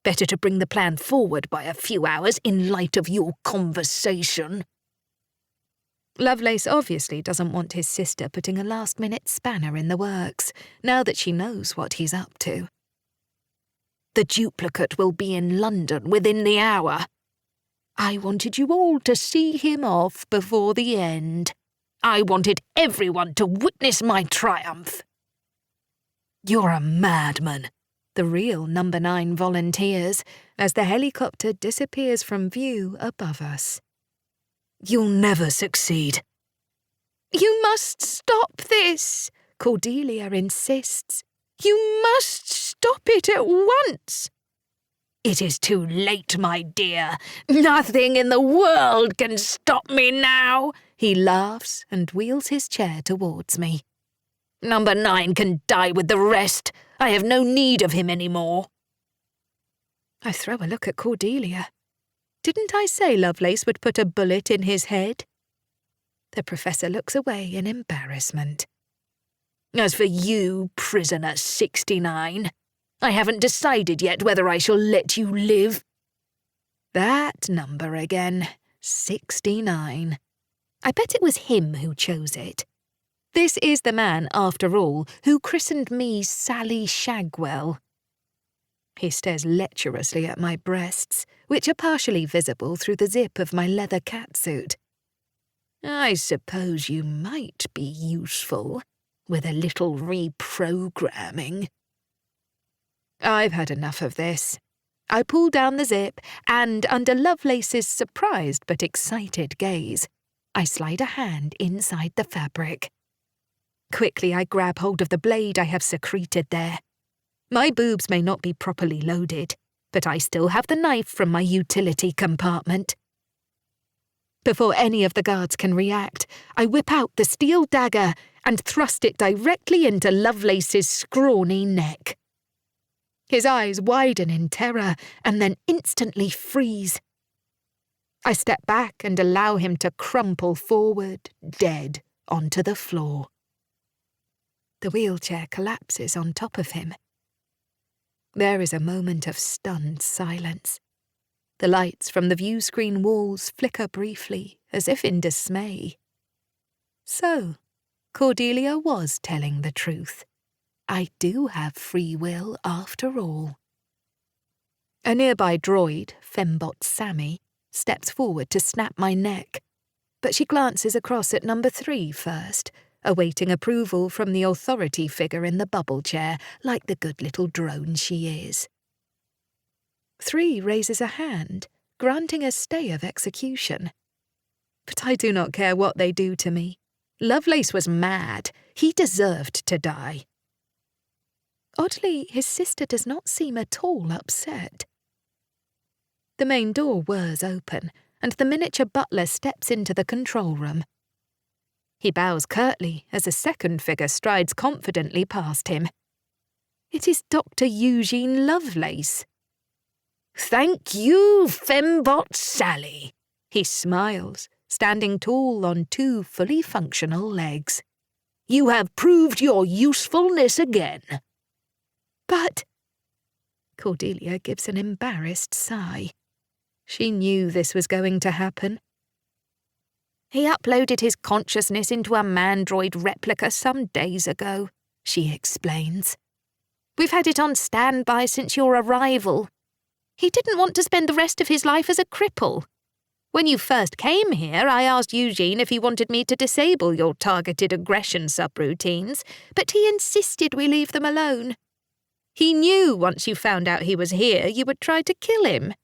"Better to bring the plan forward by a few hours in light of your conversation." Lovelace obviously doesn't want his sister putting a last-minute spanner in the works, now that she knows what he's up to. "The duplicate will be in London within the hour. I wanted you all to see him off before the end. I wanted everyone to witness my triumph." "You're a madman," the real number 9 volunteers, as the helicopter disappears from view above us. "You'll never succeed." "You must stop this," Cordelia insists. "You must stop it at once." "It is too late, my dear. Nothing in the world can stop me now." He laughs and wheels his chair towards me. "Number 9 can die with the rest. I have no need of him anymore." I throw a look at Cordelia. Didn't I say Lovelace would put a bullet in his head? The professor looks away in embarrassment. "As for you, prisoner 69, I haven't decided yet whether I shall let you live." That number again, 69. I bet it was him who chose it. This is the man, after all, who christened me Sally Shagwell. He stares lecherously at my breasts, which are partially visible through the zip of my leather catsuit. "I suppose you might be useful, with a little reprogramming." I've had enough of this. I pull down the zip, and under Lovelace's surprised but excited gaze, I slide a hand inside the fabric. Quickly I grab hold of the blade I have secreted there. My boobs may not be properly loaded, but I still have the knife from my utility compartment. Before any of the guards can react, I whip out the steel dagger and thrust it directly into Lovelace's scrawny neck. His eyes widen in terror and then instantly freeze. I step back and allow him to crumple forward, dead, onto the floor. The wheelchair collapses on top of him. There is a moment of stunned silence. The lights from the view screen walls flicker briefly, as if in dismay. So, Cordelia was telling the truth. I do have free will after all. A nearby droid, Fembot Sammy, steps forward to snap my neck, but she glances across at number 3 first, awaiting approval from the authority figure in the bubble chair, like the good little drone she is. 3 raises a hand, granting a stay of execution. But I do not care what they do to me. Lovelace was mad. He deserved to die. Oddly, his sister does not seem at all upset. The main door whirs open, and the miniature butler steps into the control room. He bows curtly as a second figure strides confidently past him. It is Dr. Eugene Lovelace. Thank you, Fembot Sally. He smiles, standing tall on two fully functional legs. You have proved your usefulness again. But... Cordelia gives an embarrassed sigh. She knew this was going to happen. He uploaded his consciousness into a mandroid replica some days ago, she explains. We've had it on standby since your arrival. He didn't want to spend the rest of his life as a cripple. When you first came here, I asked Eugene if he wanted me to disable your targeted aggression subroutines, but he insisted we leave them alone. He knew once you found out he was here, you would try to kill him.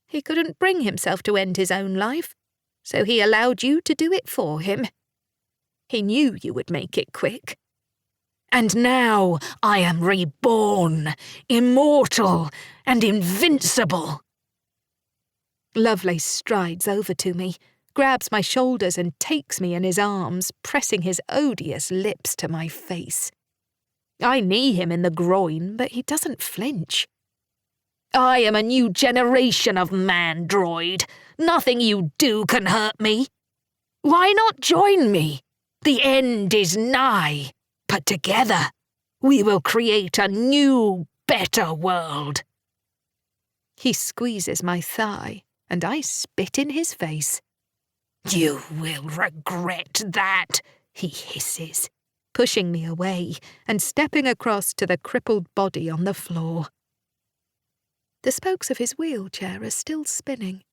He couldn't bring himself to end his own life, so he allowed you to do it for him. He knew you would make it quick. And now I am reborn, immortal and invincible. Lovelace strides over to me, grabs my shoulders and takes me in his arms, pressing his odious lips to my face. I knee him in the groin, but he doesn't flinch. I am a new generation of mandroid. Nothing you do can hurt me. Why not join me? The end is nigh, but together we will create a new, better world. He squeezes my thigh, and I spit in his face. You will regret that, he hisses, pushing me away and stepping across to the crippled body on the floor. The spokes of his wheelchair are still spinning.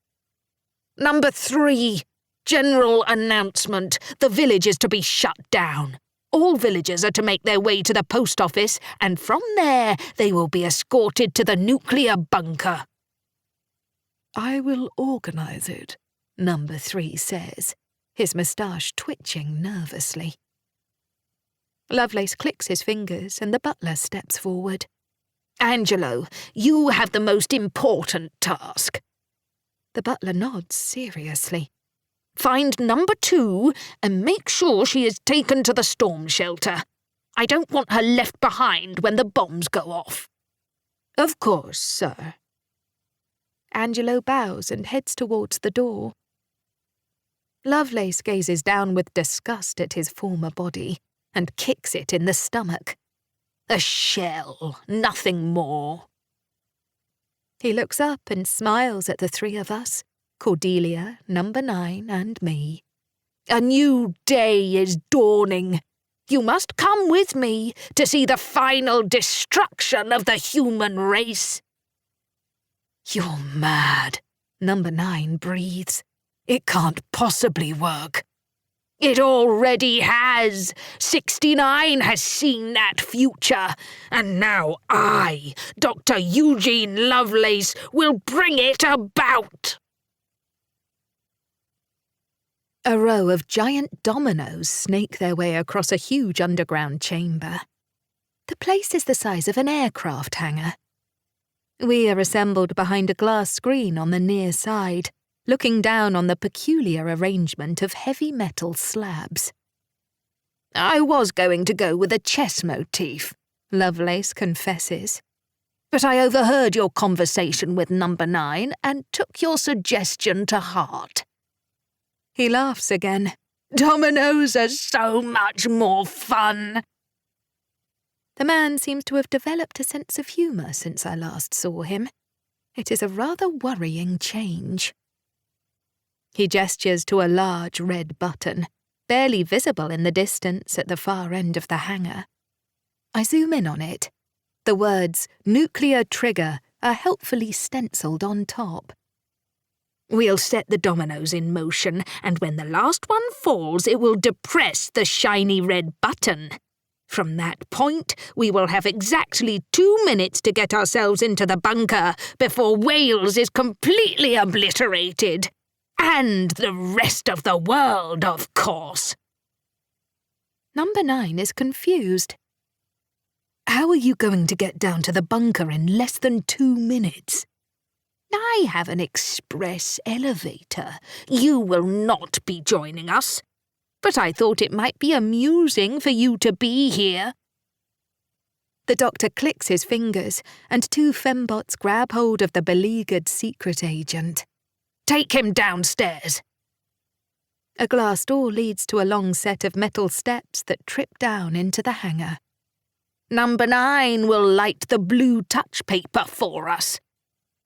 Number 3, general announcement. The village is to be shut down. All villagers are to make their way to the post office, and from there they will be escorted to the nuclear bunker. I will organise it, Number 3 says, his moustache twitching nervously. Lovelace clicks his fingers and the butler steps forward. Angelo, you have the most important task. The butler nods seriously. Find number 2 and make sure she is taken to the storm shelter. I don't want her left behind when the bombs go off. Of course, sir. Angelo bows and heads towards the door. Lovelace gazes down with disgust at his former body and kicks it in the stomach. A shell, nothing more. He looks up and smiles at the 3 of us, Cordelia, Number 9, and me. A new day is dawning. You must come with me to see the final destruction of the human race. You're mad, Number 9 breathes. It can't possibly work. It already has. 69 has seen that future. And now I, Dr. Eugene Lovelace, will bring it about. A row of giant dominoes snake their way across a huge underground chamber. The place is the size of an aircraft hangar. We are assembled behind a glass screen on the near side, looking down on the peculiar arrangement of heavy metal slabs. I was going to go with a chess motif, Lovelace confesses. But I overheard your conversation with Number 9 and took your suggestion to heart. He laughs again. Dominoes are so much more fun. The man seems to have developed a sense of humour since I last saw him. It is a rather worrying change. He gestures to a large red button, barely visible in the distance at the far end of the hangar. I zoom in on it. The words "nuclear trigger" are helpfully stenciled on top. We'll set the dominoes in motion, and when the last one falls, it will depress the shiny red button. From that point, we will have exactly 2 minutes to get ourselves into the bunker before Wales is completely obliterated. And the rest of the world, of course. Number 9 is confused. How are you going to get down to the bunker in less than 2 minutes? I have an express elevator. You will not be joining us. But I thought it might be amusing for you to be here. The doctor clicks his fingers, and 2 fembots grab hold of the beleaguered secret agent. "Take him downstairs." A glass door leads to a long set of metal steps that trip down into the hangar. "Number 9 will light the blue touch paper for us.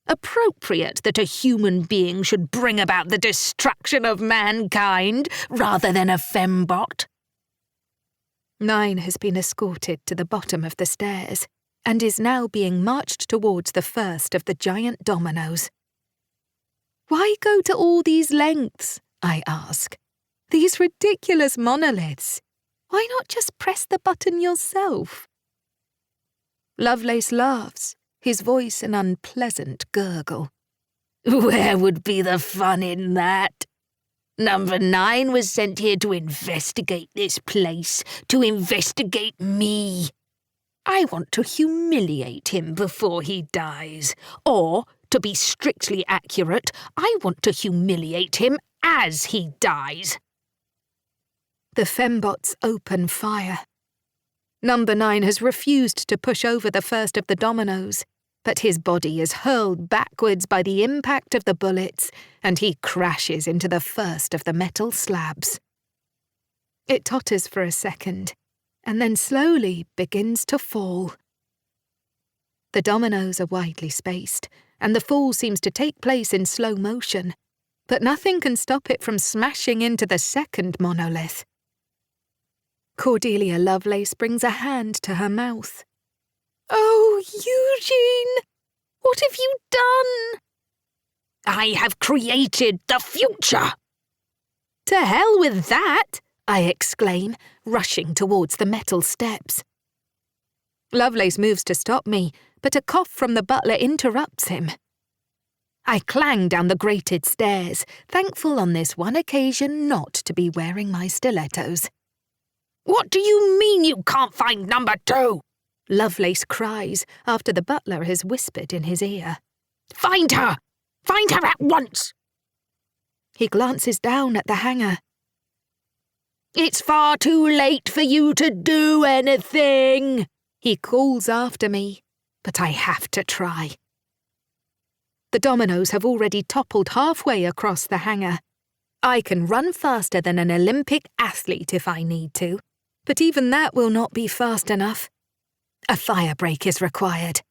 Appropriate that a human being should bring about the destruction of mankind rather than a fembot." 9 has been escorted to the bottom of the stairs and is now being marched towards the first of the giant dominoes. "Why go to all these lengths?" I ask. "These ridiculous monoliths. Why not just press the button yourself?" Lovelace laughs, his voice an unpleasant gurgle. "Where would be the fun in that? Number 9 was sent here to investigate this place, to investigate me. I want to humiliate him before he dies. Or, to be strictly accurate, I want to humiliate him as he dies." The fembots open fire. Number 9 has refused to push over the first of the dominoes, but his body is hurled backwards by the impact of the bullets, and he crashes into the first of the metal slabs. It totters for a second, and then slowly begins to fall. The dominoes are widely spaced, and the fall seems to take place in slow motion, but nothing can stop it from smashing into the second monolith. Cordelia Lovelace brings a hand to her mouth. "Oh, Eugene! What have you done?" "I have created the future!" "To hell with that!" I exclaim, rushing towards the metal steps. Lovelace moves to stop me, but a cough from the butler interrupts him. I clang down the grated stairs, thankful on this one occasion not to be wearing my stilettos. "What do you mean you can't find number 2? Lovelace cries after the butler has whispered in his ear. "Find her! Find her at once!" He glances down at the hangar. "It's far too late for you to do anything," he calls after me, but I have to try. The dominoes have already toppled halfway across the hangar. I can run faster than an Olympic athlete if I need to, but even that will not be fast enough. A fire break is required.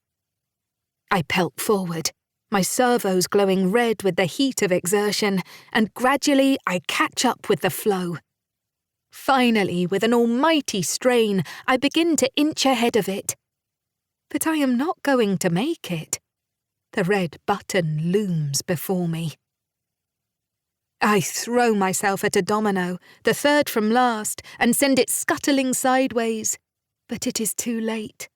I pelt forward, my servos glowing red with the heat of exertion, and gradually I catch up with the flow. Finally, with an almighty strain, I begin to inch ahead of it. But I am not going to make it. The red button looms before me. I throw myself at a domino, the third from last, and send it scuttling sideways. But it is too late.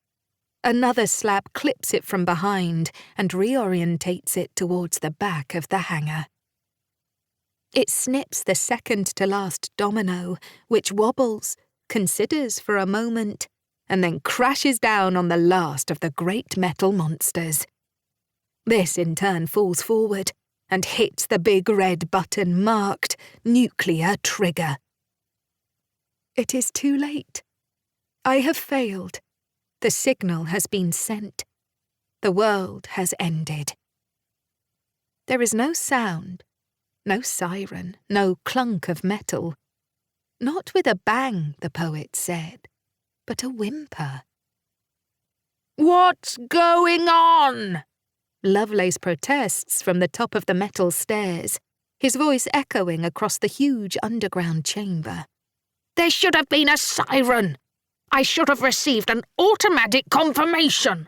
Another slab clips it from behind and reorientates it towards the back of the hangar. It snips the second-to-last domino, which wobbles, considers for a moment, and then crashes down on the last of the great metal monsters. This in turn falls forward and hits the big red button marked Nuclear Trigger. It is too late. I have failed. The signal has been sent. The world has ended. There is no sound, no siren, no clunk of metal. Not with a bang, the poet said, but a whimper. "What's going on?" Lovelace protests from the top of the metal stairs, his voice echoing across the huge underground chamber. "There should have been a siren. I should have received an automatic confirmation."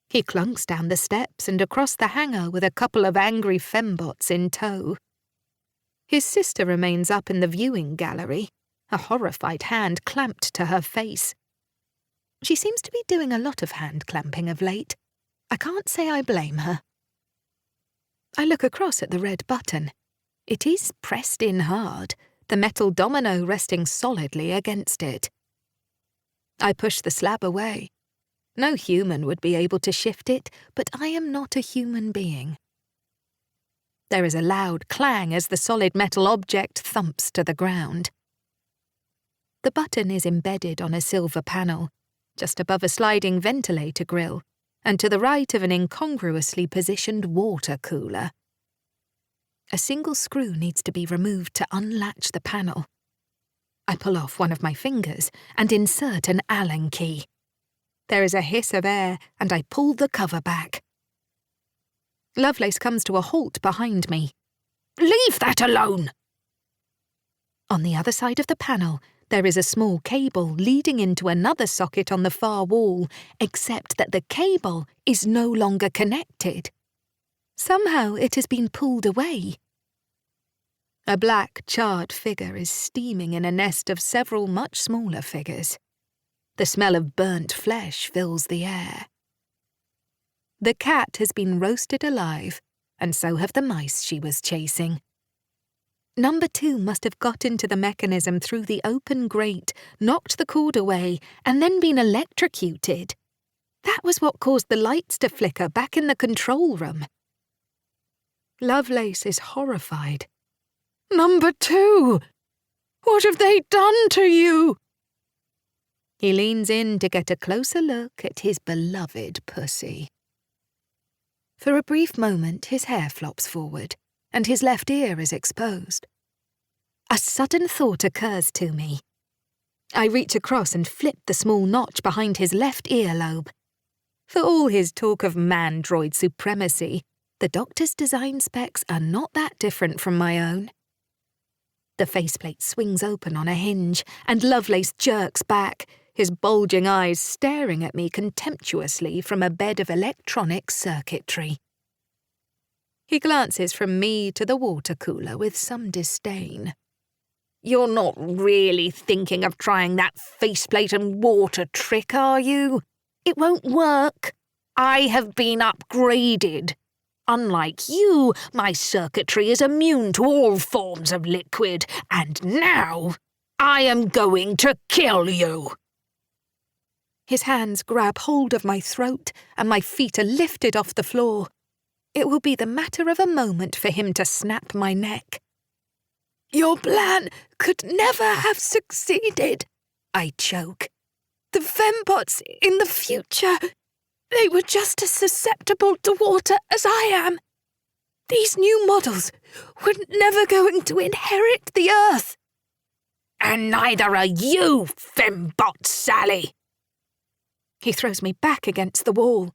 He clunks down the steps and across the hangar with a couple of angry fembots in tow. His sister remains up in the viewing gallery, a horrified hand clamped to her face. She seems to be doing a lot of hand clamping of late. I can't say I blame her. I look across at the red button. It is pressed in hard, the metal domino resting solidly against it. I push the slab away. No human would be able to shift it, but I am not a human being. There is a loud clang as the solid metal object thumps to the ground. The button is embedded on a silver panel, just above a sliding ventilator grill, and to the right of an incongruously positioned water cooler. A single screw needs to be removed to unlatch the panel. I pull off one of my fingers and insert an Allen key. There is a hiss of air, and I pull the cover back. Lovelace comes to a halt behind me. "Leave that alone!" On the other side of the panel, there is a small cable leading into another socket on the far wall, except that the cable is no longer connected. Somehow it has been pulled away. A black, charred figure is steaming in a nest of several much smaller figures. The smell of burnt flesh fills the air. The cat has been roasted alive, and so have the mice she was chasing. Number 2 must have got into the mechanism through the open grate, knocked the cord away, and then been electrocuted. That was what caused the lights to flicker back in the control room. Lovelace is horrified. "Number 2! What have they done to you?" He leans in to get a closer look at his beloved pussy. For a brief moment, his hair flops forward, and his left ear is exposed. A sudden thought occurs to me. I reach across and flip the small notch behind his left earlobe. For all his talk of man-droid supremacy, the doctor's design specs are not that different from my own. The faceplate swings open on a hinge, and Lovelace jerks back, his bulging eyes staring at me contemptuously from a bed of electronic circuitry. He glances from me to the water cooler with some disdain. "You're not really thinking of trying that faceplate and water trick, are you? It won't work. I have been upgraded. Unlike you, my circuitry is immune to all forms of liquid, and now I am going to kill you." His hands grab hold of my throat, and my feet are lifted off the floor. It will be the matter of a moment for him to snap my neck. "Your plan could never have succeeded," I choke. "The Fembots in the future, they were just as susceptible to water as I am. These new models were never going to inherit the Earth." "And neither are you, Fembot Sally." He throws me back against the wall.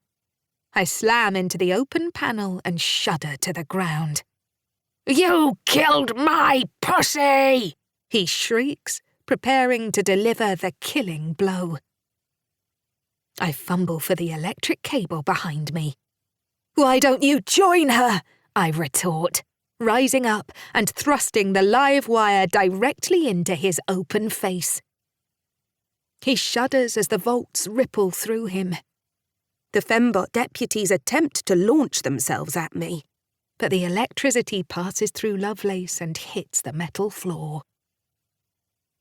I slam into the open panel and shudder to the ground. "You killed my pussy!" he shrieks, preparing to deliver the killing blow. I fumble for the electric cable behind me. "Why don't you join her?" I retort, rising up and thrusting the live wire directly into his open face. He shudders as the volts ripple through him. The Fembot deputies attempt to launch themselves at me, but the electricity passes through Lovelace and hits the metal floor.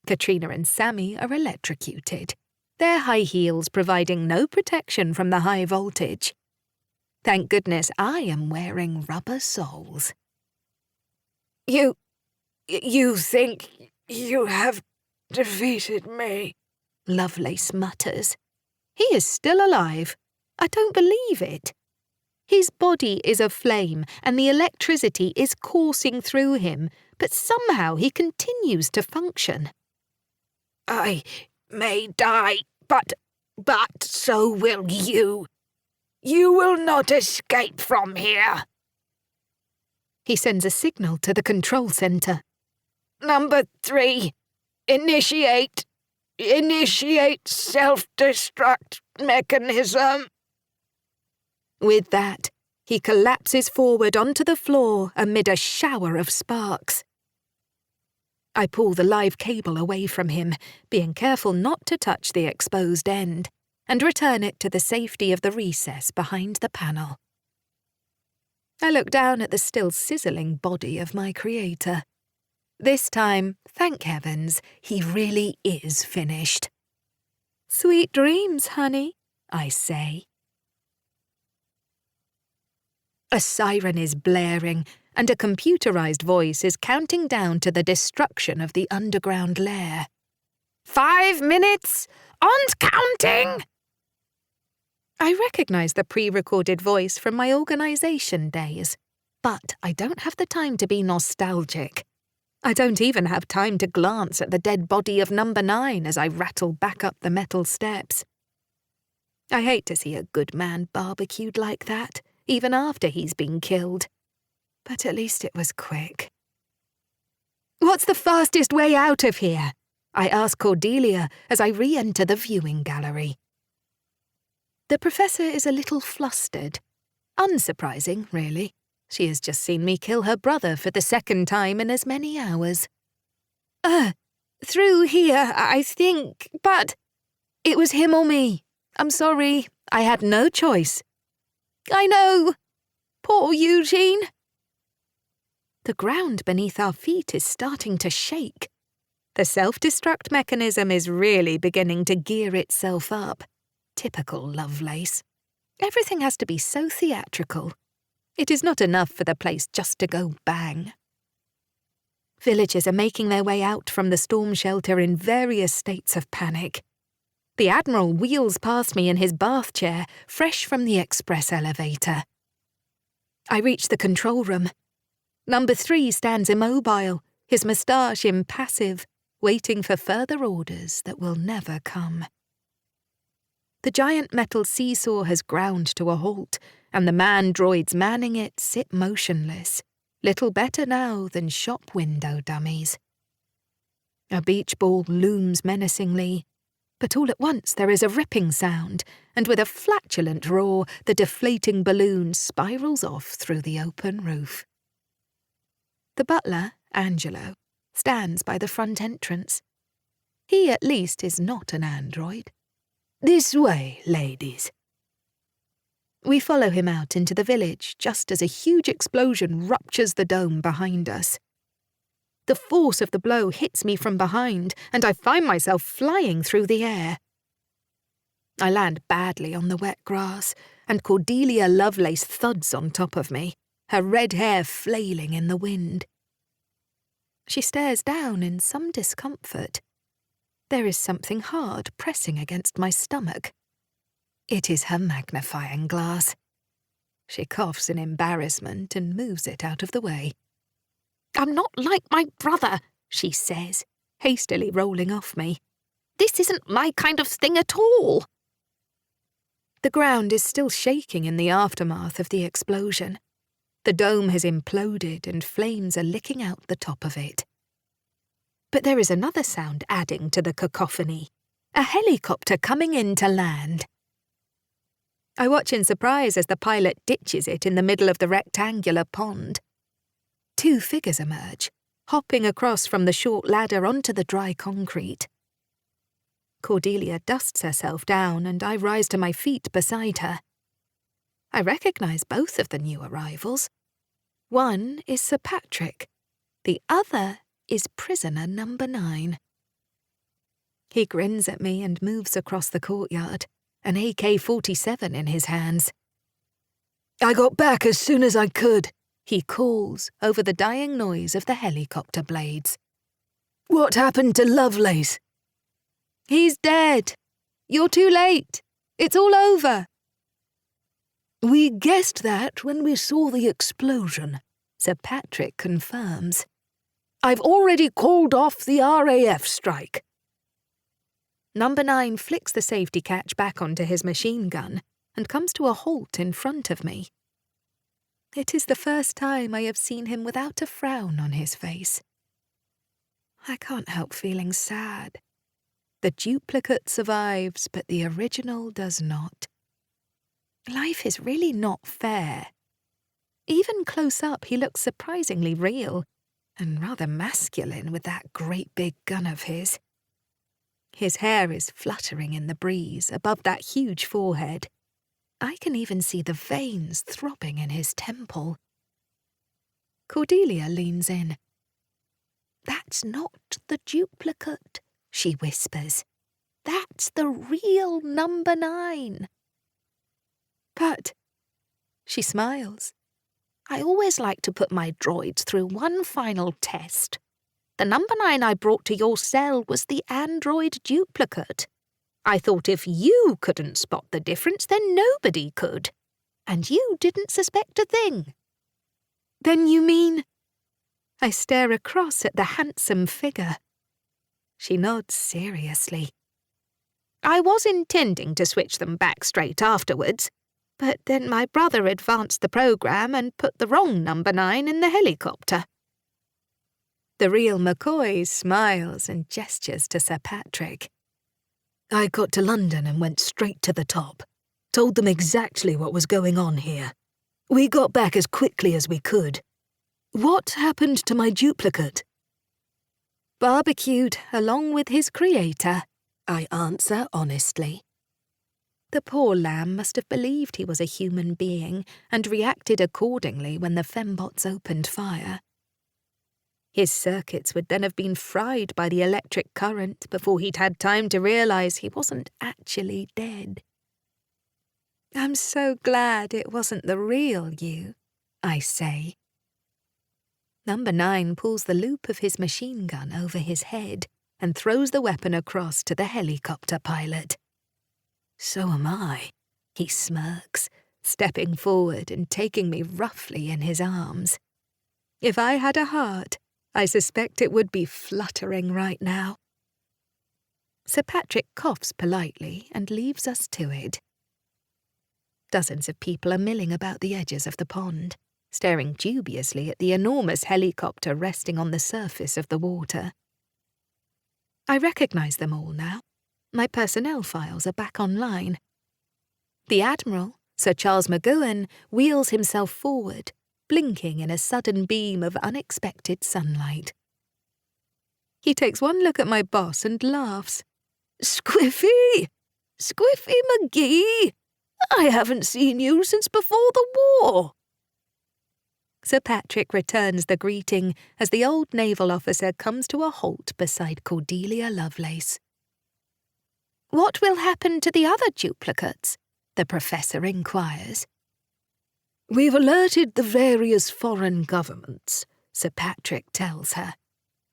Katrina and Sammy are electrocuted, their high heels providing no protection from the high voltage. Thank goodness I am wearing rubber soles. You think you have defeated me?" Lovelace mutters. He is still alive. I don't believe it. His body is aflame and the electricity is coursing through him, but somehow he continues to function. "I may die, but so will you. You will not escape from here." He sends a signal to the control center. "Number 3, initiate self-destruct mechanism." With that, he collapses forward onto the floor amid a shower of sparks. I pull the live cable away from him, being careful not to touch the exposed end, and return it to the safety of the recess behind the panel. I look down at the still sizzling body of my creator. This time, thank heavens, he really is finished. "Sweet dreams, honey," I say. A siren is blaring, and a computerized voice is counting down to the destruction of the underground lair. 5 minutes, and counting! I recognise the pre-recorded voice from my organisation days, but I don't have the time to be nostalgic. I don't even have time to glance at the dead body of number 9 as I rattle back up the metal steps. I hate to see a good man barbecued like that, even after he's been killed. But at least it was quick. "What's the fastest way out of here?" I ask Cordelia as I re-enter the viewing gallery. The professor is a little flustered. Unsurprising, really. She has just seen me kill her brother for the second time in as many hours. Through here, I think, but it was him or me. I'm sorry, I had no choice." "I know. Poor Eugene." The ground beneath our feet is starting to shake. The self-destruct mechanism is really beginning to gear itself up. Typical Lovelace. Everything has to be so theatrical. It is not enough for the place just to go bang. Villagers are making their way out from the storm shelter in various states of panic. The Admiral wheels past me in his bath chair, fresh from the express elevator. I reach the control room. Number 3 stands immobile, his moustache impassive, waiting for further orders that will never come. The giant metal seesaw has ground to a halt, and the man-droids manning it sit motionless, little better now than shop window dummies. A beach ball looms menacingly, but all at once there is a ripping sound, and with a flatulent roar, the deflating balloon spirals off through the open roof. The butler, Angelo, stands by the front entrance. He at least is not an android. "This way, ladies." We follow him out into the village just as a huge explosion ruptures the dome behind us. The force of the blow hits me from behind, and I find myself flying through the air. I land badly on the wet grass, and Cordelia Lovelace thuds on top of me, her red hair flailing in the wind. She stares down in some discomfort. There is something hard pressing against my stomach. It is her magnifying glass. She coughs in embarrassment and moves it out of the way. "I'm not like my brother," she says, hastily rolling off me. "This isn't my kind of thing at all." The ground is still shaking in the aftermath of the explosion. The dome has imploded and flames are licking out the top of it. But there is another sound adding to the cacophony. A helicopter coming in to land. I watch in surprise as the pilot ditches it in the middle of the rectangular pond. 2 figures emerge, hopping across from the short ladder onto the dry concrete. Cordelia dusts herself down and I rise to my feet beside her. I recognise both of the new arrivals. One is Sir Patrick. The other is prisoner number 9. He grins at me and moves across the courtyard, an AK-47 in his hands. "I got back as soon as I could," he calls over the dying noise of the helicopter blades. "What happened to Lovelace?" "He's dead. You're too late. It's all over." "We guessed that when we saw the explosion," Sir Patrick confirms. "I've already called off the RAF strike." Number 9 flicks the safety catch back onto his machine gun and comes to a halt in front of me. It is the first time I have seen him without a frown on his face. I can't help feeling sad. The duplicate survives, but the original does not. Life is really not fair. Even close up, he looks surprisingly real, and rather masculine with that great big gun of his. His hair is fluttering in the breeze above that huge forehead. I can even see the veins throbbing in his temple. Cordelia leans in. "That's not the duplicate," she whispers. "That's the real number 9. "But," she smiles, "I always like to put my droids through one final test. The number 9 I brought to your cell was the android duplicate. I thought if you couldn't spot the difference, then nobody could. And you didn't suspect a thing." "Then you mean—" I stare across at the handsome figure. She nods seriously. "I was intending to switch them back straight afterwards, but then my brother advanced the program and put the wrong number 9 in the helicopter." The real McCoy smiles and gestures to Sir Patrick. "I got to London and went straight to the top. Told them exactly what was going on here. We got back as quickly as we could. What happened to my duplicate?" "Barbecued along with his creator," I answer honestly. The poor lamb must have believed he was a human being and reacted accordingly when the Fembots opened fire. His circuits would then have been fried by the electric current before he'd had time to realise he wasn't actually dead. "I'm so glad it wasn't the real you," I say. Number 9 pulls the loop of his machine gun over his head and throws the weapon across to the helicopter pilot. "So am I," he smirks, stepping forward and taking me roughly in his arms. If I had a heart, I suspect it would be fluttering right now. Sir Patrick coughs politely and leaves us to it. Dozens of people are milling about the edges of the pond, staring dubiously at the enormous helicopter resting on the surface of the water. I recognise them all now. My personnel files are back online. The Admiral, Sir Charles McGowan, wheels himself forward, blinking in a sudden beam of unexpected sunlight. He takes one look at my boss and laughs. "Squiffy! Squiffy McGee! I haven't seen you since before the war." Sir Patrick returns the greeting as the old naval officer comes to a halt beside Cordelia Lovelace. "What will happen to the other duplicates?" the Professor inquires. "We've alerted the various foreign governments," Sir Patrick tells her.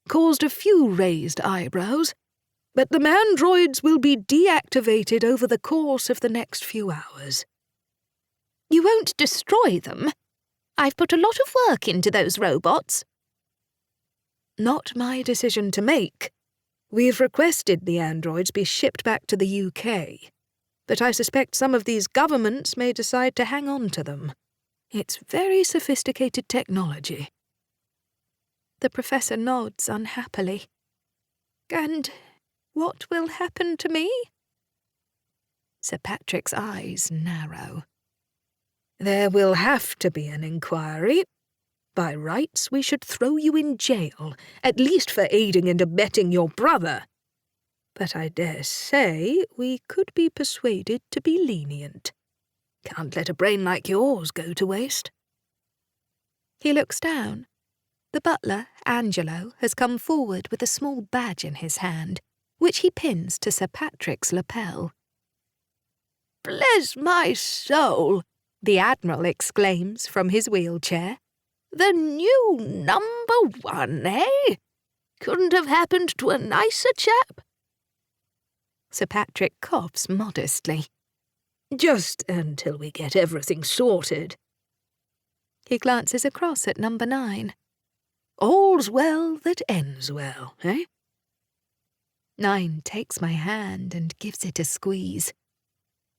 "Caused a few raised eyebrows, but the mandroids will be deactivated over the course of the next few hours." "You won't destroy them? I've put a lot of work into those robots." "Not my decision to make. We've requested the androids be shipped back to the UK, but I suspect some of these governments may decide to hang on to them. It's very sophisticated technology." The Professor nods unhappily. "And what will happen to me?" Sir Patrick's eyes narrow. "There will have to be an inquiry. By rights, we should throw you in jail, at least for aiding and abetting your brother. But I dare say we could be persuaded to be lenient. Can't let a brain like yours go to waste." He looks down. The butler, Angelo, has come forward with a small badge in his hand, which he pins to Sir Patrick's lapel. "Bless my soul!" the Admiral exclaims from his wheelchair. "The new number 1, eh? Couldn't have happened to a nicer chap." Sir Patrick coughs modestly. "Just until we get everything sorted." He glances across at number 9. "All's well that ends well, eh?" 9 takes my hand and gives it a squeeze.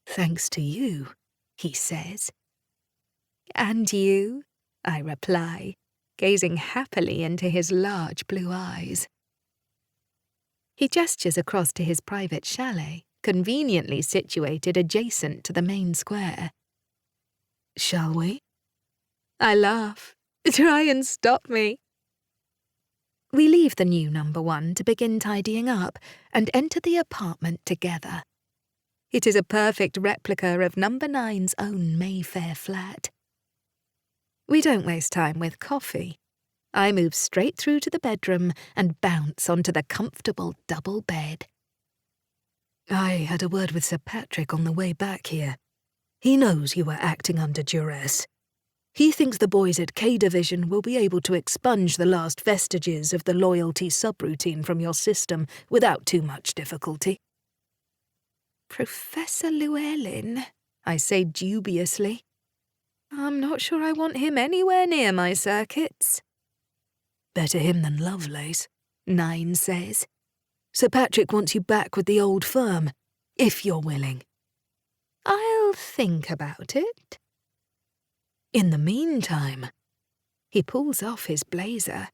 "Thanks to you," he says. "And you?" I reply, gazing happily into his large blue eyes. He gestures across to his private chalet, conveniently situated adjacent to the main square. "Shall we?" I laugh. "Try and stop me." We leave the new number 1 to begin tidying up and enter the apartment together. It is a perfect replica of number 9's own Mayfair flat. We don't waste time with coffee. I move straight through to the bedroom and bounce onto the comfortable double bed. "I had a word with Sir Patrick on the way back here. He knows you were acting under duress. He thinks the boys at K Division will be able to expunge the last vestiges of the loyalty subroutine from your system without too much difficulty." Professor Llewellyn, I say dubiously. I'm not sure I want him anywhere near my circuits. Better him than Lovelace, 9 says. Sir Patrick wants you back with the old firm, if you're willing. I'll think about it. In the meantime, he pulls off his blazer.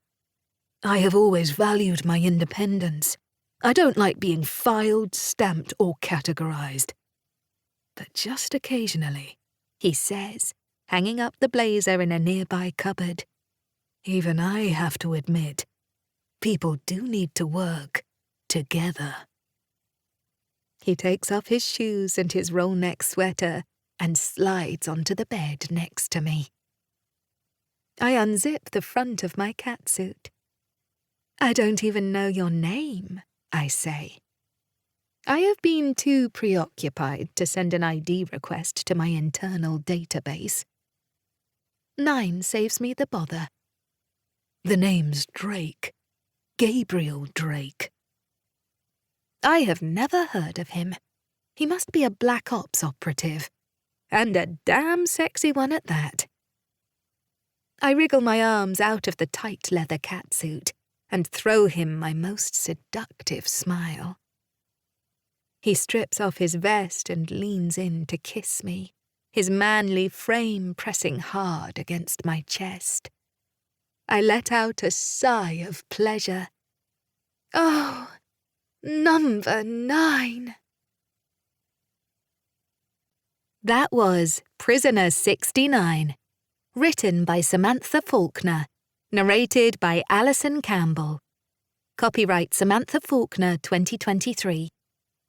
I have always valued my independence. I don't like being filed, stamped, or categorized. But just occasionally, he says, hanging up the blazer in a nearby cupboard, even I have to admit, people do need to work together. He takes off his shoes and his roll-neck sweater and slides onto the bed next to me. I unzip the front of my catsuit. I don't even know your name, I say. I have been too preoccupied to send an ID request to my internal database. 9 saves me the bother. The name's Drake. Gabriel Drake. I have never heard of him. He must be a Black Ops operative. And a damn sexy one at that. I wriggle my arms out of the tight leather catsuit and throw him my most seductive smile. He strips off his vest and leans in to kiss me, his manly frame pressing hard against my chest. I let out a sigh of pleasure. Oh, number 9. That was Prisoner 69, written by Samantha Faulkner, narrated by Alison Campbell. Copyright Samantha Faulkner 2023.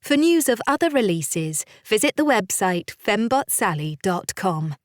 For news of other releases, visit the website fembotsally.com.